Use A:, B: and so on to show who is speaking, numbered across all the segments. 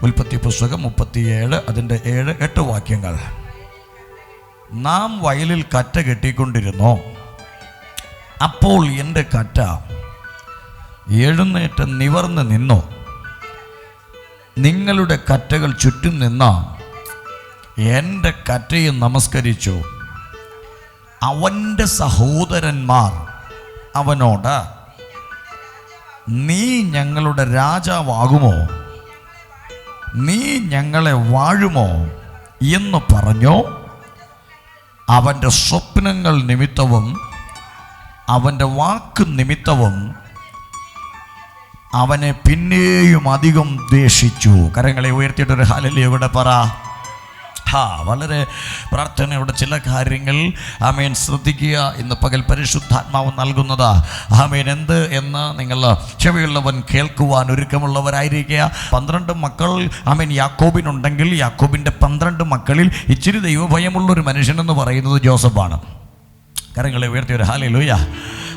A: ഉൽപ്പത്തി പുസ്തകം 37 അതിൻ്റെ 7-8 വാക്യങ്ങൾ. നാം വയലിൽ കറ്റ കെട്ടിക്കൊണ്ടിരുന്നു. അപ്പോൾ എൻ്റെ കറ്റ എഴുന്നേറ്റ് നിവർന്ന് നിന്നു. നിങ്ങളുടെ കറ്റകൾ ചുറ്റും നിന്ന എൻ്റെ കറ്റയെ നമസ്കരിച്ചു. അവൻ്റെ സഹോദരന്മാർ അവനോട്, നീ ഞങ്ങളുടെ രാജാവാകുമോ, നീ ഞങ്ങളെ വാഴുമോ എന്ന് പറഞ്ഞു. അവൻ്റെ സ്വപ്നങ്ങൾ നിമിത്തവും അവൻ്റെ വാക്ക് നിമിത്തവും അവനെ പിന്നെയും അധികം ദ്വേഷിച്ചു. കരങ്ങളെ ഉയർത്തിയിട്ടൊരു ഹല്ലേലൂയ കൂടെ പറ. വളരെ പ്രാർത്ഥനയോടെ ചില കാര്യങ്ങൾ ആമേൻ ശ്രദ്ധിക്കുക. ഇന്ന് പകൽ പരിശുദ്ധാത്മാവ് നൽകുന്നത് ആമേൻ എന്ത് എന്ന് നിങ്ങൾ ചെവിയുള്ളവൻ കേൾക്കുവാൻ ഒരുക്കമുള്ളവരായിരിക്കുക. 12 മക്കൾ ആമേൻ യാക്കോബിനുണ്ടെങ്കിൽ യാക്കോബിൻ്റെ 12 മക്കളിൽ ഇച്ചിരി ദൈവഭയമുള്ളൊരു മനുഷ്യനെന്ന് പറയുന്നത് ജോസഫാണ്. കരങ്ങളെ ഉയർത്തിയൊരു ഹല്ലേലൂയ.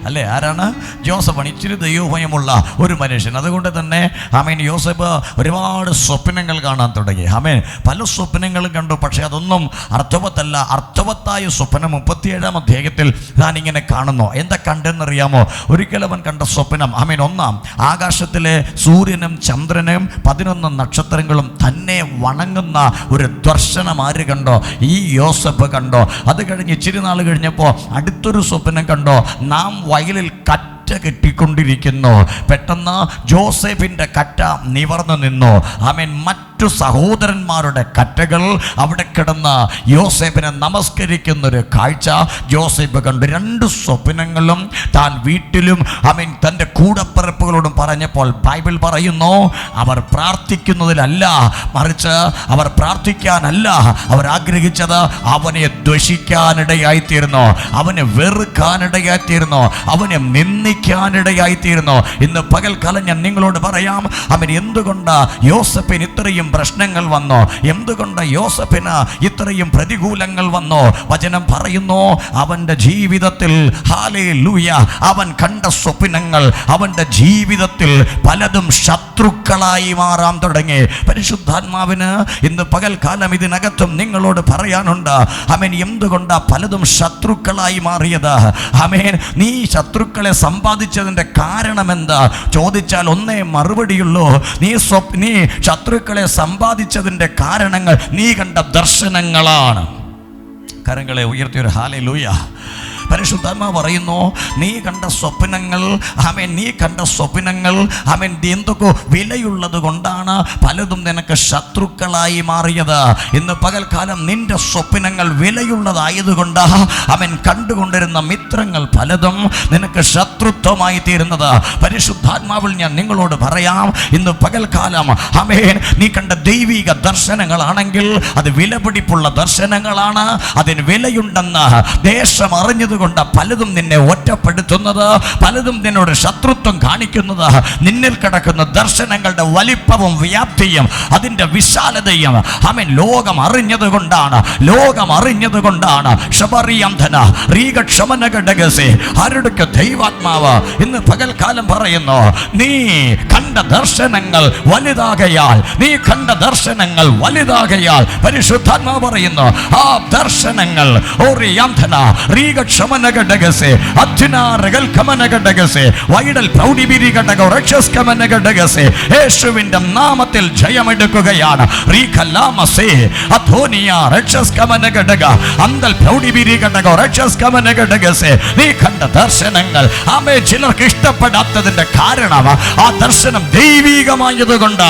A: അല്ലേ, ആരാണ്? ജോസഫാണ്. ഇച്ചിരി ദൈവഭയമുള്ള ഒരു മനുഷ്യൻ. അതുകൊണ്ട് തന്നെ ആമേൻ യോസേഫ് ഒരുപാട് സ്വപ്നങ്ങൾ കാണാൻ തുടങ്ങി. ആമേൻ പല സ്വപ്നങ്ങളും കണ്ടു. പക്ഷേ അതൊന്നും അർത്ഥവത്തല്ല. അർത്ഥവത്തായ സ്വപ്നം 37-ാം അധ്യായത്തിൽ താൻ ഇങ്ങനെ കാണുന്നു. എന്താ കണ്ടെന്നറിയാമോ? ഒരിക്കൽ അവൻ കണ്ട സ്വപ്നം ആമേൻ ഒന്നാം ആകാശത്തിലെ സൂര്യനും ചന്ദ്രനും 11 നക്ഷത്രങ്ങളും തന്നെ വണങ്ങുന്ന ഒരു ദർശനം ആര് കണ്ടോ? ഈ യോസേഫ് കണ്ടോ. അത് കഴിഞ്ഞ് ഇച്ചിരി നാൾ കഴിഞ്ഞപ്പോൾ അടുത്തൊരു സ്വപ്നം കണ്ടോ. നാം വയലിൽ കറ്റ കെട്ടിക്കൊണ്ടിരിക്കുന്നു. പെട്ടെന്ന് ജോസഫിൻ്റെ കറ്റ നിവർന്നു നിന്നു. ആമേൻ മറ്റു സഹോദരന്മാരുടെ കറ്റകൾ അവിടെ കിടന്ന് യോസേഫിനെ നമസ്കരിക്കുന്നൊരു കാഴ്ച ജോസഫ് കണ്ടു. 2 സ്വപ്നങ്ങളും താൻ വീട്ടിലും ആമേൻ തൻ്റെ കൂടപ്പിറപ്പുകളോടും പറഞ്ഞപ്പോൾ ബൈബിൾ പറയുന്നു, അവർ പ്രാർത്ഥിക്കുന്നതിലല്ല, മറിച്ച് അവർ പ്രാർത്ഥിക്കാനല്ല അവർ ആഗ്രഹിച്ചത്, അവനെ ദ്വേഷിക്കാനിടയായിത്തീരുന്നു, അവനെ വെറുക്കാനിടയായിത്തീരുന്നു, അവനെ നിന്ദിക്കാനിടയായിത്തീരുന്നു. ഇന്ന് പകൽക്കാലം ഞാൻ നിങ്ങളോട് പറയാം, അവൻ എന്തുകൊണ്ട് യോസേഫിന് ഇത്രയും പ്രശ്നങ്ങൾ വന്നു, എന്തുകൊണ്ട് യോസേഫിന് ഇത്രയും പ്രതികൂലങ്ങൾ വന്നു? വചനം പറയുന്നു, അവൻ്റെ ജീവിതത്തിൽ ഹല്ലേലൂയ അവൻ കണ്ട സ്വപ്നങ്ങൾ അവൻ്റെ ജീവിതത്തിൽ പലതും ശത്രുക്കളായി മാറാൻ തുടങ്ങി. പരിശുദ്ധാത്മാവിന് ഇന്ന് പകൽക്കാലം ഇതിനകത്തും നിങ്ങളോട് പറയാനുണ്ട്, അവൻ എന്തുകൊണ്ട് പലതും ശത്രുക്കളായി മാറിയത്? അവൻ നീ ശത്രുക്കളെ സമ്പാദിച്ചതിൻ്റെ കാരണം എന്താ ചോദിച്ചാൽ ഒന്നേ മറുപടിയുള്ളൂ, നീ ശത്രുക്കളെ സമ്പാദിച്ചതിൻ്റെ കാരണങ്ങൾ നീ കണ്ട ദർശനങ്ങളാണ്. കരങ്ങളെ ഉയർത്തിയൊരു ഹല്ലേലൂയ. പരിശുദ്ധാത്മാവ് പറയുന്നു, നീ കണ്ട സ്വപ്നങ്ങൾ അവൻ എന്തൊക്കെ വിലയുള്ളത് കൊണ്ടാണ് പലതും നിനക്ക് ശത്രുക്കളായി മാറിയത്. ഇന്ന് പകൽക്കാലം നിന്റെ സ്വപ്നങ്ങൾ വിലയുള്ളതായതുകൊണ്ട് അവൻ കണ്ടുകൊണ്ടിരുന്ന മിത്രങ്ങൾ പലതും നിനക്ക് ശത്രുത്വമായി തീരുന്നത്. പരിശുദ്ധാത്മാവിൽ ഞാൻ നിങ്ങളോട് പറയാം, ഇന്ന് പകൽക്കാലം ആമേൻ നീ കണ്ട ദൈവിക ദർശനങ്ങളാണെങ്കിൽ അത് വിലപിടിപ്പുള്ള ദർശനങ്ങളാണ്. അതിന് വിലയുണ്ടെന്ന് ദേശം അറിഞ്ഞത് കൊണ്ട് പലതും നിന്നെ ഒറ്റപ്പെടുത്തുന്നത്, പലതും നിന്നോട് ശത്രുത്വം കാണിക്കുന്നത് നിന്നിൽ കിടക്കുന്ന ദർശനങ്ങളുടെ വലിപ്പവും വ്യാപ്തിയും അതിൻ്റെ വിശാലതയും ആമേൻ ലോകം അറിഞ്ഞതുകൊണ്ടാണ്. ആരുടെ ദൈവാത്മാവ് ഇന്ന് പകൽക്കാലം പറയുന്നു, നീ കണ്ട ദർശനങ്ങൾ വലുതാകയാൽ പരിശുദ്ധാത്മാവ് പറയുന്നു, ആ ദർശനങ്ങൾ യേശുവിന്റെ നാമത്തിൽ ജയമെടുക്കുകയാണ്. നീ കണ്ട ദർശനങ്ങൾ ചിലർക്ക് ഇഷ്ടപ്പെടാത്തതിന്റെ കാരണം ആ ദർശനം ദൈവികമായതുകൊണ്ട്.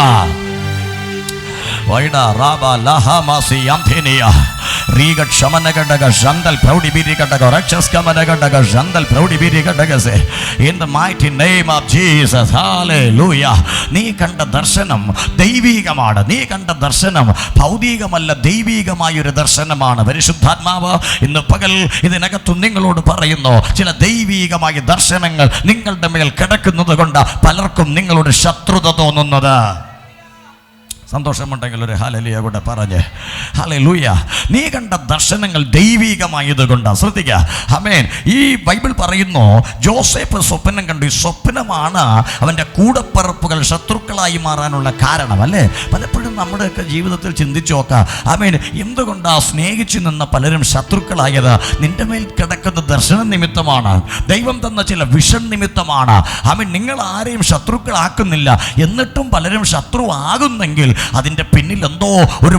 A: In the mighty name of Jesus, hallelujah. നീ കണ്ട ദർശനം ദൈവികമാണ്. നീ കണ്ട ദർശനം ഭൗതികമല്ല, ദൈവികമായൊരു ദർശനമാണ്. പരിശുദ്ധാത്മാവ് ഇന്ന് പകൽ ഇതിനകത്തും നിങ്ങളോട് പറയുന്നു, ചില ദൈവികമായ ദർശനങ്ങൾ നിങ്ങളുടെ മേൽ കിടക്കുന്നത് കൊണ്ട് പലർക്കും നിങ്ങളോട് ശത്രുത തോന്നുന്നത്. സന്തോഷമുണ്ടെങ്കിൽ ഒരു ഹല്ലേലൂയ കൂടെ പറഞ്ഞ്. ഹല്ലേലൂയ. നീ കണ്ട ദർശനങ്ങൾ ദൈവികമായതുകൊണ്ടാണ്. ശ്രദ്ധിക്കുക. ആമേൻ. ഈ ബൈബിൾ പറയുന്നു ജോസഫ് സ്വപ്നം കണ്ടു. ഈ സ്വപ്നമാണ് അവൻ്റെ കൂടപ്പിറപ്പുകൾ ശത്രുക്കളായി മാറാനുള്ള കാരണം, അല്ലേ? പലപ്പോഴും നമ്മുടെയൊക്കെ ജീവിതത്തിൽ ചിന്തിച്ചു നോക്കാം. ആമേൻ. എന്തുകൊണ്ടാണ് സ്നേഹിച്ചു നിന്ന പലരും ശത്രുക്കളായത്? നിന്റെ മേൽ കിടക്കുന്ന ദർശന നിമിത്തമാണ്, ദൈവം തന്ന ചില വിഷൻ നിമിത്തമാണ്. ആമേൻ. നിങ്ങൾ ആരെയും ശത്രുക്കളാക്കുന്നില്ല, എന്നിട്ടും പലരും ശത്രു ആകുന്നെങ്കിൽ അതിൻ്റെ പിന്നിൽ എന്തോ ഒരു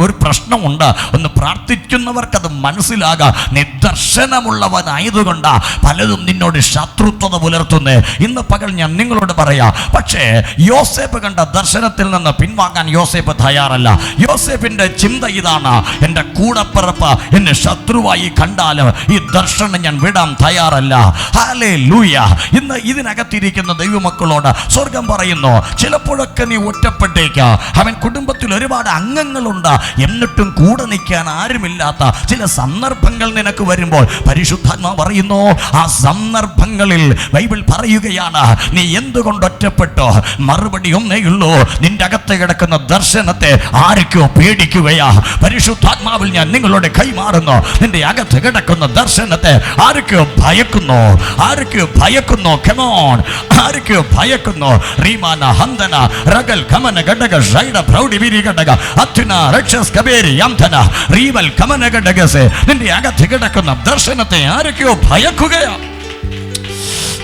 A: ഒരു പ്രശ്നമുണ്ട്. ഒന്ന് പ്രാർത്ഥിക്കുന്നവർക്കത് മനസ്സിലാകാം. നിദർശനമുള്ളവനായതുകൊണ്ടാ പലതും നിന്നോട് ശത്രുത്വത പുലർത്തുന്നേ. ഇന്ന് പകൽ ഞാൻ നിങ്ങളോട് പറയാം, പക്ഷേ യോസേപ്പ് കണ്ട ദർശനത്തിൽ നിന്ന് പിൻവാങ്ങാൻ യോസേപ്പ് തയ്യാറല്ല. യോസേപ്പിന്റെ ചിന്ത ഇതാണ്, എൻ്റെ കൂടപ്പിറപ്പ് എന്നെ ശത്രുവായി കണ്ടാലും ഈ ദർശനം ഞാൻ വിടാൻ തയ്യാറല്ല. ഹല്ലേലൂയ. ഇന്ന് ഇതിനകത്തിരിക്കുന്ന ദൈവമക്കളോട് സ്വർഗം പറയുന്നു, ചിലപ്പോഴൊക്കെ നീ ഒറ്റപ്പെട്ടേക്ക്. അവൻ കുടുംബത്തിൽ ഒരുപാട് അംഗങ്ങളുണ്ട്, എന്നിട്ടും കൂടെ നിൽക്കാൻ ആരുമില്ലാത്ത ചില സന്ദർഭങ്ങൾ നിനക്ക് വരുമ്പോൾ പരിശുദ്ധാത്മാവ് പറയുന്നു, ആ സന്ദർഭങ്ങളിൽ ബൈബിൾ പറയുകയാണ്, നീ എന്തുകൊണ്ട് ഒറ്റപ്പെട്ടോ? മറുപടി ഒന്നേയുള്ളൂ, നിന്റെ അകത്ത് കിടക്കുന്ന ദർശനത്തെ ആർക്കോ പേടിക്കുകയാ. പരിശുദ്ധാത്മാവിൽ ഞാൻ നിങ്ങളോട് കൈമാറുന്നു, നിന്റെ അകത്ത് കിടക്കുന്ന ദർശനത്തെ ആർക്കോ ഭയക്കുന്നു, ആർക്കോ ഭയക്കുന്നു. കമോൺ, ആർക്കോ ഭയക്കുന്നു. റീമാന ഹന്തന റഗൽ കമന ഗഡഗ ഷൈഡ പ്രൗഢി വിരി ഗഡഗ അത്ന രക്ഷസ് കബേരി യംതന റീവൽ കമന ഗഡഗസെ. നിന്റെ അകത്ത് കിടക്കുന്ന ദർശനത്തെ ആരൊക്കെയോ ഭയക്കുകയാ.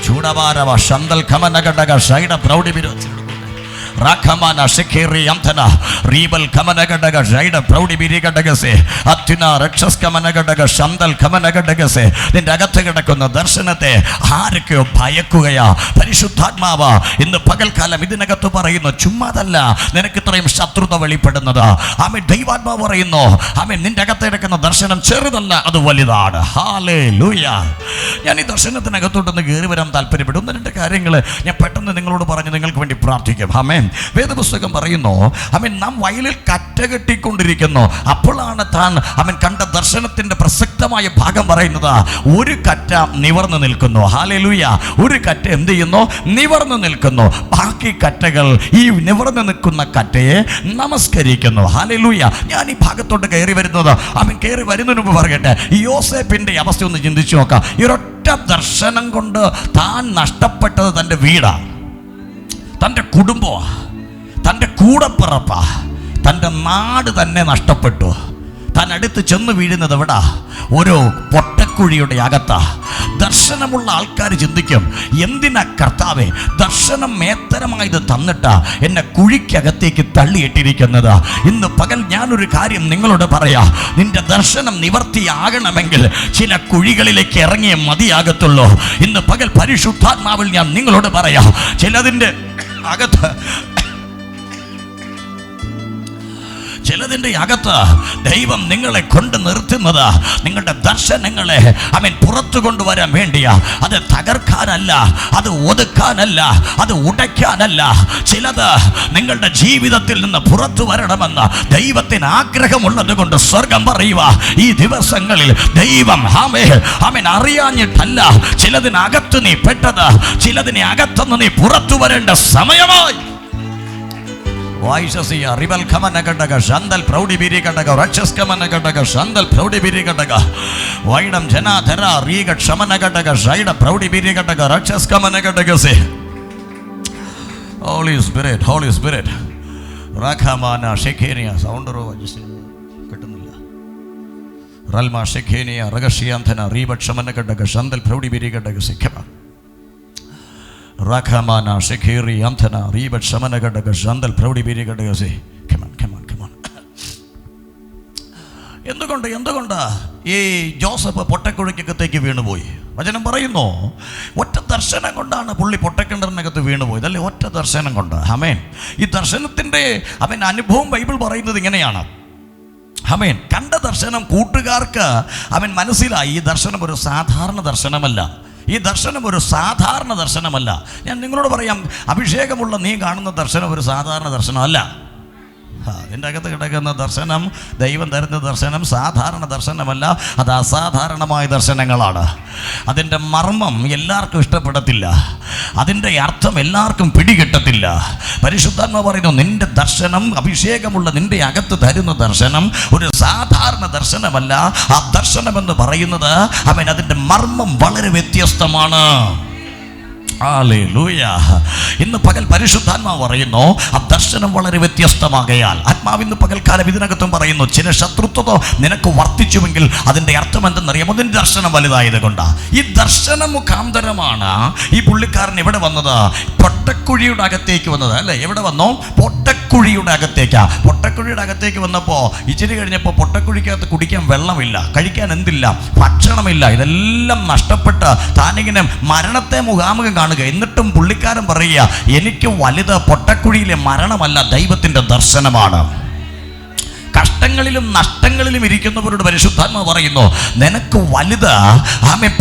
A: ചൂടവാരവ ശന്തൽ കമന ഗഡഗ ഷൈഡ പ്രൗഢി വിരി Rakamana Shekiri Yamtana Rebel Kamanagadaga Jaida Proudy Birigadagase Atina Rakshas Kamanagadaga Shandal Kamanagadagase then Dagatakana Darshanate Hariko Payakugaya Parishuthatmava in the Pagal Kalamidinagatuparino Chumadala Nenekatrim Shatru the Valley Padanada Amit Devadma Varino Amin Nindagatakana Darshanam Cheridala Adu Validada Hallelujah Yani Darshanat Nagatu and the Girivan Talpedum and the Karingle Yapatan the Ningle Parangal Quinty Praticum Amen വേദപുസ്തകം പറയുന്നു നാം വയലിൽ കറ്റകെട്ടിക്കൊണ്ടിരിക്കുന്നു. അപ്പോഴാണ് താൻ കണ്ട ദർശനത്തിന്റെ പ്രസക്തമായ ഭാഗം പറയുന്നത്. ഒരു കറ്റ നിവർന്നു നിൽക്കുന്നു. ഹല്ലേലൂയ. ഒരു കറ്റ എന്ത് ചെയ്യുന്നു? നിവർന്നു നിൽക്കുന്നു. ബാക്കി കറ്റകൾ ഈ നിവർന്നു നിൽക്കുന്ന കറ്റയെ നമസ്കരിക്കുന്നു. ഹല്ലേലൂയ. ഞാൻ ഈ ഭാഗത്തോട്ട് കയറി വരുന്നത് കയറി വരുന്നതിന് മുമ്പ് പറയട്ടെ, ഈ യോസേപ്പിന്റെ അവസ്ഥ ഒന്ന് ചിന്തിച്ചു നോക്കാം. ഈ ഒരൊറ്റ ദർശനം കൊണ്ട് താൻ നഷ്ടപ്പെട്ടത് തൻ്റെ വീടാണ്, തൻ്റെ കുടുംബം, തൻ്റെ കൂടപ്പിറപ്പ, തൻ്റെ നാട് തന്നെ നഷ്ടപ്പെട്ടു. താൻ അടുത്ത് ചെന്ന് വീഴുന്നത് എവിടാ? ഒരു പൊട്ടക്കുഴിയുടെ അകത്താ. ദർശനമുള്ള ആൾക്കാർ ചിന്തിക്കും, എന്തിനാ കർത്താവേ ദർശനം മേത്തരമായത് തന്നിട്ടാ എന്നെ കുഴിക്കകത്തേക്ക് തള്ളിയിട്ടിരിക്കുന്നത്. ഇന്ന് പകൽ ഞാനൊരു കാര്യം നിങ്ങളോട് പറയാ, നിന്റെ ദർശനം നിവർത്തിയാകണമെങ്കിൽ ചില കുഴികളിലേക്ക് ഇറങ്ങിയേ മതിയാകത്തുള്ളൂ. ഇന്ന് പകൽ പരിശുദ്ധാത്മാവിൽ ഞാൻ നിങ്ങളോട് പറയാ, ചിലതിൻ്റെ അകത്ത് ദൈവം നിങ്ങളെ കൊണ്ട് നിർത്തുന്നത് നിങ്ങളുടെ ദർശനങ്ങളെ പുറത്തു കൊണ്ടുവരാൻ വേണ്ടിയാ. അത് തകർക്കാനല്ല, അത് ഒതുക്കാനല്ല, അത് ഉടയ്ക്കാനല്ല. ചിലത് നിങ്ങളുടെ ജീവിതത്തിൽ നിന്ന് പുറത്തു വരണമെന്ന് ദൈവത്തിന് ആഗ്രഹമുള്ളത് കൊണ്ട് സ്വർഗം പറയുക, ഈ ദിവസങ്ങളിൽ ദൈവം അറിയാഞ്ഞിട്ടല്ല ചിലതിനകത്ത് നീ പെട്ടത്, ചിലതിനെ അകത്തുനിന്ന് നീ പുറത്തു വരേണ്ട സമയമായി. Vaishasiya Rival Kamanagadaga Shandal Proudy Birigadaga Rakshas Kamanagadaga Shandal Proudy Birigadaga Vaidam Jana Thera Rigat Shamanagadaga Jaida Proudy Birigadaga Rakshas Kamanagadaga say Holy Spirit, Holy Spirit Rakamana Shekenia Soundero Katanilla Ralma Shekenia Ragashianthana Ribat Shamanagadaga Shandal Proudy Birigadaga say Kama Rakamana Shekiri Amthana Ribat Shamanagadaga Shandal Proudy Birigadaga. Come on. എന്തുകൊണ്ട് ഈ Joseph പൊട്ടക്കുഴിക്കകത്തേക്ക് വീണുപോയി? വചനം പറയുന്നു ഒറ്റ ദർശനം കൊണ്ടാണ് പുള്ളി പൊട്ടക്കിണറിനകത്ത് വീണുപോയത്, അല്ലേ? ഒറ്റ ദർശനം കൊണ്ട്. ആമേൻ. ഈ ദർശനത്തിൻ്റെ അനുഭവം ബൈബിൾ പറയുന്നത് ഇങ്ങനെയാണ്. കണ്ട ദർശനം കൂട്ടുകാർക്ക് മനസ്സിലായി, ഈ ദർശനം ഒരു സാധാരണ ദർശനമല്ല. ഈ ദർശനം ഒരു സാധാരണ ദർശനമല്ല. ഞാൻ നിങ്ങളോട് പറയാം, അഭിഷേകമുള്ള നീ കാണുന്ന ദർശനം ഒരു സാധാരണ ദർശനമല്ല. അതിൻ്റെ അകത്ത് കിടക്കുന്ന ദർശനം, ദൈവം തരുന്ന ദർശനം സാധാരണ ദർശനമല്ല, അത് അസാധാരണമായ ദർശനങ്ങളാണ്. അതിൻ്റെ മർമ്മം എല്ലാവർക്കും ഇഷ്ടപ്പെടത്തില്ല, അതിൻ്റെ അർത്ഥം എല്ലാവർക്കും പിടികിട്ടത്തില്ല. പരിശുദ്ധാത്മാവ് പറയുന്നു, നിന്റെ ദർശനം, അഭിഷേകമുള്ള നിന്റെ അകത്ത് തരുന്ന ദർശനം ഒരു സാധാരണ ദർശനമല്ല. ആ ദർശനമെന്ന് പറയുന്നത് അതിൻ്റെ മർമ്മം വളരെ വ്യത്യസ്തമാണ്. ഹല്ലേലൂയ. ഇന്ന് പകൽ പരിശുദ്ധാത്മാവ് പറയുന്നു, ആ ദർശനം വളരെ വ്യത്യസ്തമാകയാൽ ആത്മാവിന്ന് പകൽക്കാലം ഇതിനകത്തും പറയുന്നു, ചില ശത്രുത്വത നിനക്ക് വർദ്ധിച്ചുവെങ്കിൽ അതിൻ്റെ അർത്ഥം എന്തെന്നറിയാമോ? നിന്റെ ദർശനം വലുതായത് കൊണ്ടാണ്. ഈ ദർശന മുഖാന്തരമാണ് ഈ പുള്ളിക്കാരൻ ഇവിടെ വന്നത്, പൊട്ടക്കുഴിയുടെ അകത്തേക്ക് വന്നത് അല്ലേ? എവിടെ വന്നോ? പൊട്ടക്കുഴിയുടെ അകത്തേക്കാ. പൊട്ടക്കുഴിയുടെ അകത്തേക്ക് വന്നപ്പോൾ ഇച്ചിരി കഴിഞ്ഞപ്പോൾ പൊട്ടക്കുഴിക്കകത്ത് കുടിക്കാൻ വെള്ളമില്ല, കഴിക്കാൻ എന്തില്ല, ഭക്ഷണമില്ല, ഇതെല്ലാം നഷ്ടപ്പെട്ട് താനിങ്ങനെ മരണത്തെ മുഖാമുഖം കാണുക. എന്നിട്ടും പുള്ളിക്കാരൻ പറയുക, എനിക്ക് വലുത് പൊട്ടക്കുഴിയിലെ മരണമല്ല, ദൈവത്തിൻ്റെ ദർശനമാണ്. കഷ്ടങ്ങളിലും നഷ്ടങ്ങളിലും ഇരിക്കുന്നവരോട് പരിശുദ്ധാത്മാവ് പറയുന്നു, നിനക്ക് വലുത്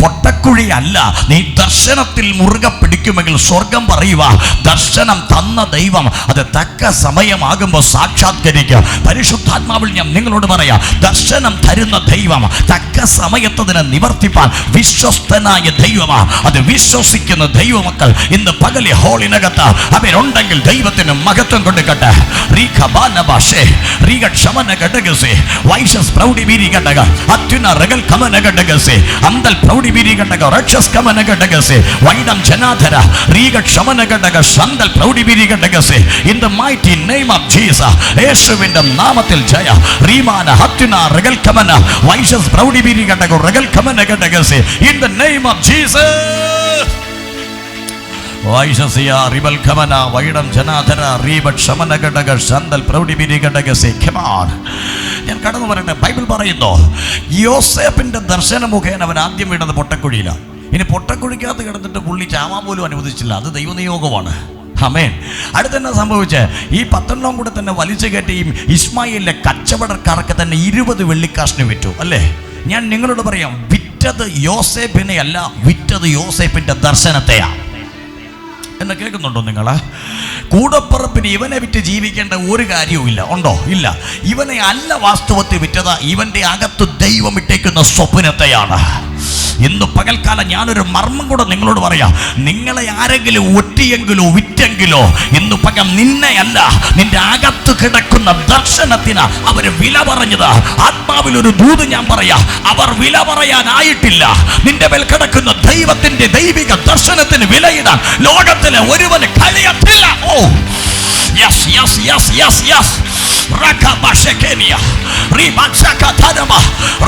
A: പൊട്ടക്കുഴി അല്ല, നീ ദർശനത്തിൽ മുറുകെ പിടിക്കുമെങ്കിൽ സ്വർഗം പറയുക, ദർശനം തന്ന ദൈവം അത് തക്ക സമയമാകുമ്പോൾ സാക്ഷാത്കരിക്കുക. പരിശുദ്ധാത്മാവിൽ ഞാൻ നിങ്ങളോട് പറയാം, ദർശനം തരുന്ന ദൈവം തക്ക സമയത്തതിനെ നിവർത്തിപ്പാൻ വിശ്വസ്തനായ ദൈവമാണ്. അത് വിശ്വസിക്കുന്ന ദൈവമക്കൾ ഇന്ന് പകല് ഹോളിനകത്ത് അവരുണ്ടെങ്കിൽ ദൈവത്തിന് മഹത്വം കൊടുക്കട്ടെ. In the mighty name of Jesus, യേശുവിന്റെ നാമത്തിൽ ജയ. റീമാന ഹത്തുന റഗൽ കമന വൈഷസ് പ്രൗഢി ബിരി കണ്ടക റഗൽ കമന കണ്ടകസേ. In the name of Jesus. വൈശസിയ റിബൽ ഖമന വൈഡം ജനാധര റീബട്ട് ശമന ഘടക ശന്തൽ പ്രൗഢി ബിരി ഘടകസേ. Come on. ഞാൻ കടന്നു പറയട്ടെ. ബൈബിൾ പറയുന്നു, യോസേഫിന്റെ ദർശന മുഖേന അവൻ ആദ്യം വീണത് പൊട്ടക്കുഴിയിലാണ്. ഇനി പൊട്ടക്കുഴിക്കകത്ത് കിടന്നിട്ട് പുള്ളി ചാവാൻ പോലും അനുവദിച്ചില്ല. അത് ദൈവനിയോഗമാണ്. ആമേൻ. അടുത്തെന്നാ സംഭവിച്ചേ? ഈ 10 കൂടെ തന്നെ വലിച്ചു കയറ്റി ഇസ്മായിലിലെ കച്ചവടക്കാർക്ക് തന്നെ 20 വെള്ളിക്കാശിന് വിറ്റു അല്ലേ? ഞാൻ നിങ്ങളോട് പറയാം, വിറ്റത് യോസേഫിനെ അല്ല, വിറ്റത് യോസേഫിന്റെ ദർശനത്തെയാണ്. എന്നെ കേൾക്കുന്നുണ്ടോ നിങ്ങൾ? കൂടപ്പുറപ്പിന് ഇവനെ വിറ്റ് ജീവിക്കേണ്ട ഒരു കാര്യവുമില്ല. ഉണ്ടോ? ഇല്ല. ഇവനെ അല്ല വാസ്തവത്തിൽ വിറ്റത്, ഇവന്റെ അകത്ത് ദൈവം ഇട്ടേക്കുന്ന സ്വപ്നത്തെയാണ്. ഇന്ന് പകൽക്കാലം ഞാനൊരു മർമ്മം കൂടെ നിങ്ങളോട് പറയാം. നിങ്ങളെ ആരെങ്കിലും ഒറ്റിയെങ്കിലോ വിറ്റെങ്കിലോ ഇന്ന് പകൽ നിന്നെ അല്ല, നിന്റെ അകത്ത് കിടക്കുന്ന ദർശനത്തിന് അവര് വില പറഞ്ഞത്. ആത്മാവിൽ ഒരു ദൂത് ഞാൻ പറയാം, അവർ വില പറയാനായിട്ടില്ല. നിന്റെ മേൽ കിടക്കുന്ന ദൈവത്തിന്റെ ദൈവിക ദർശനത്തിന് വിലയിടാൻ ലോകത്തിലെ ഒരുവന് കഴിയത്തില്ല. Oh yes yes yes yes yes. Rakaba Shekenia, Riman Shakatanama,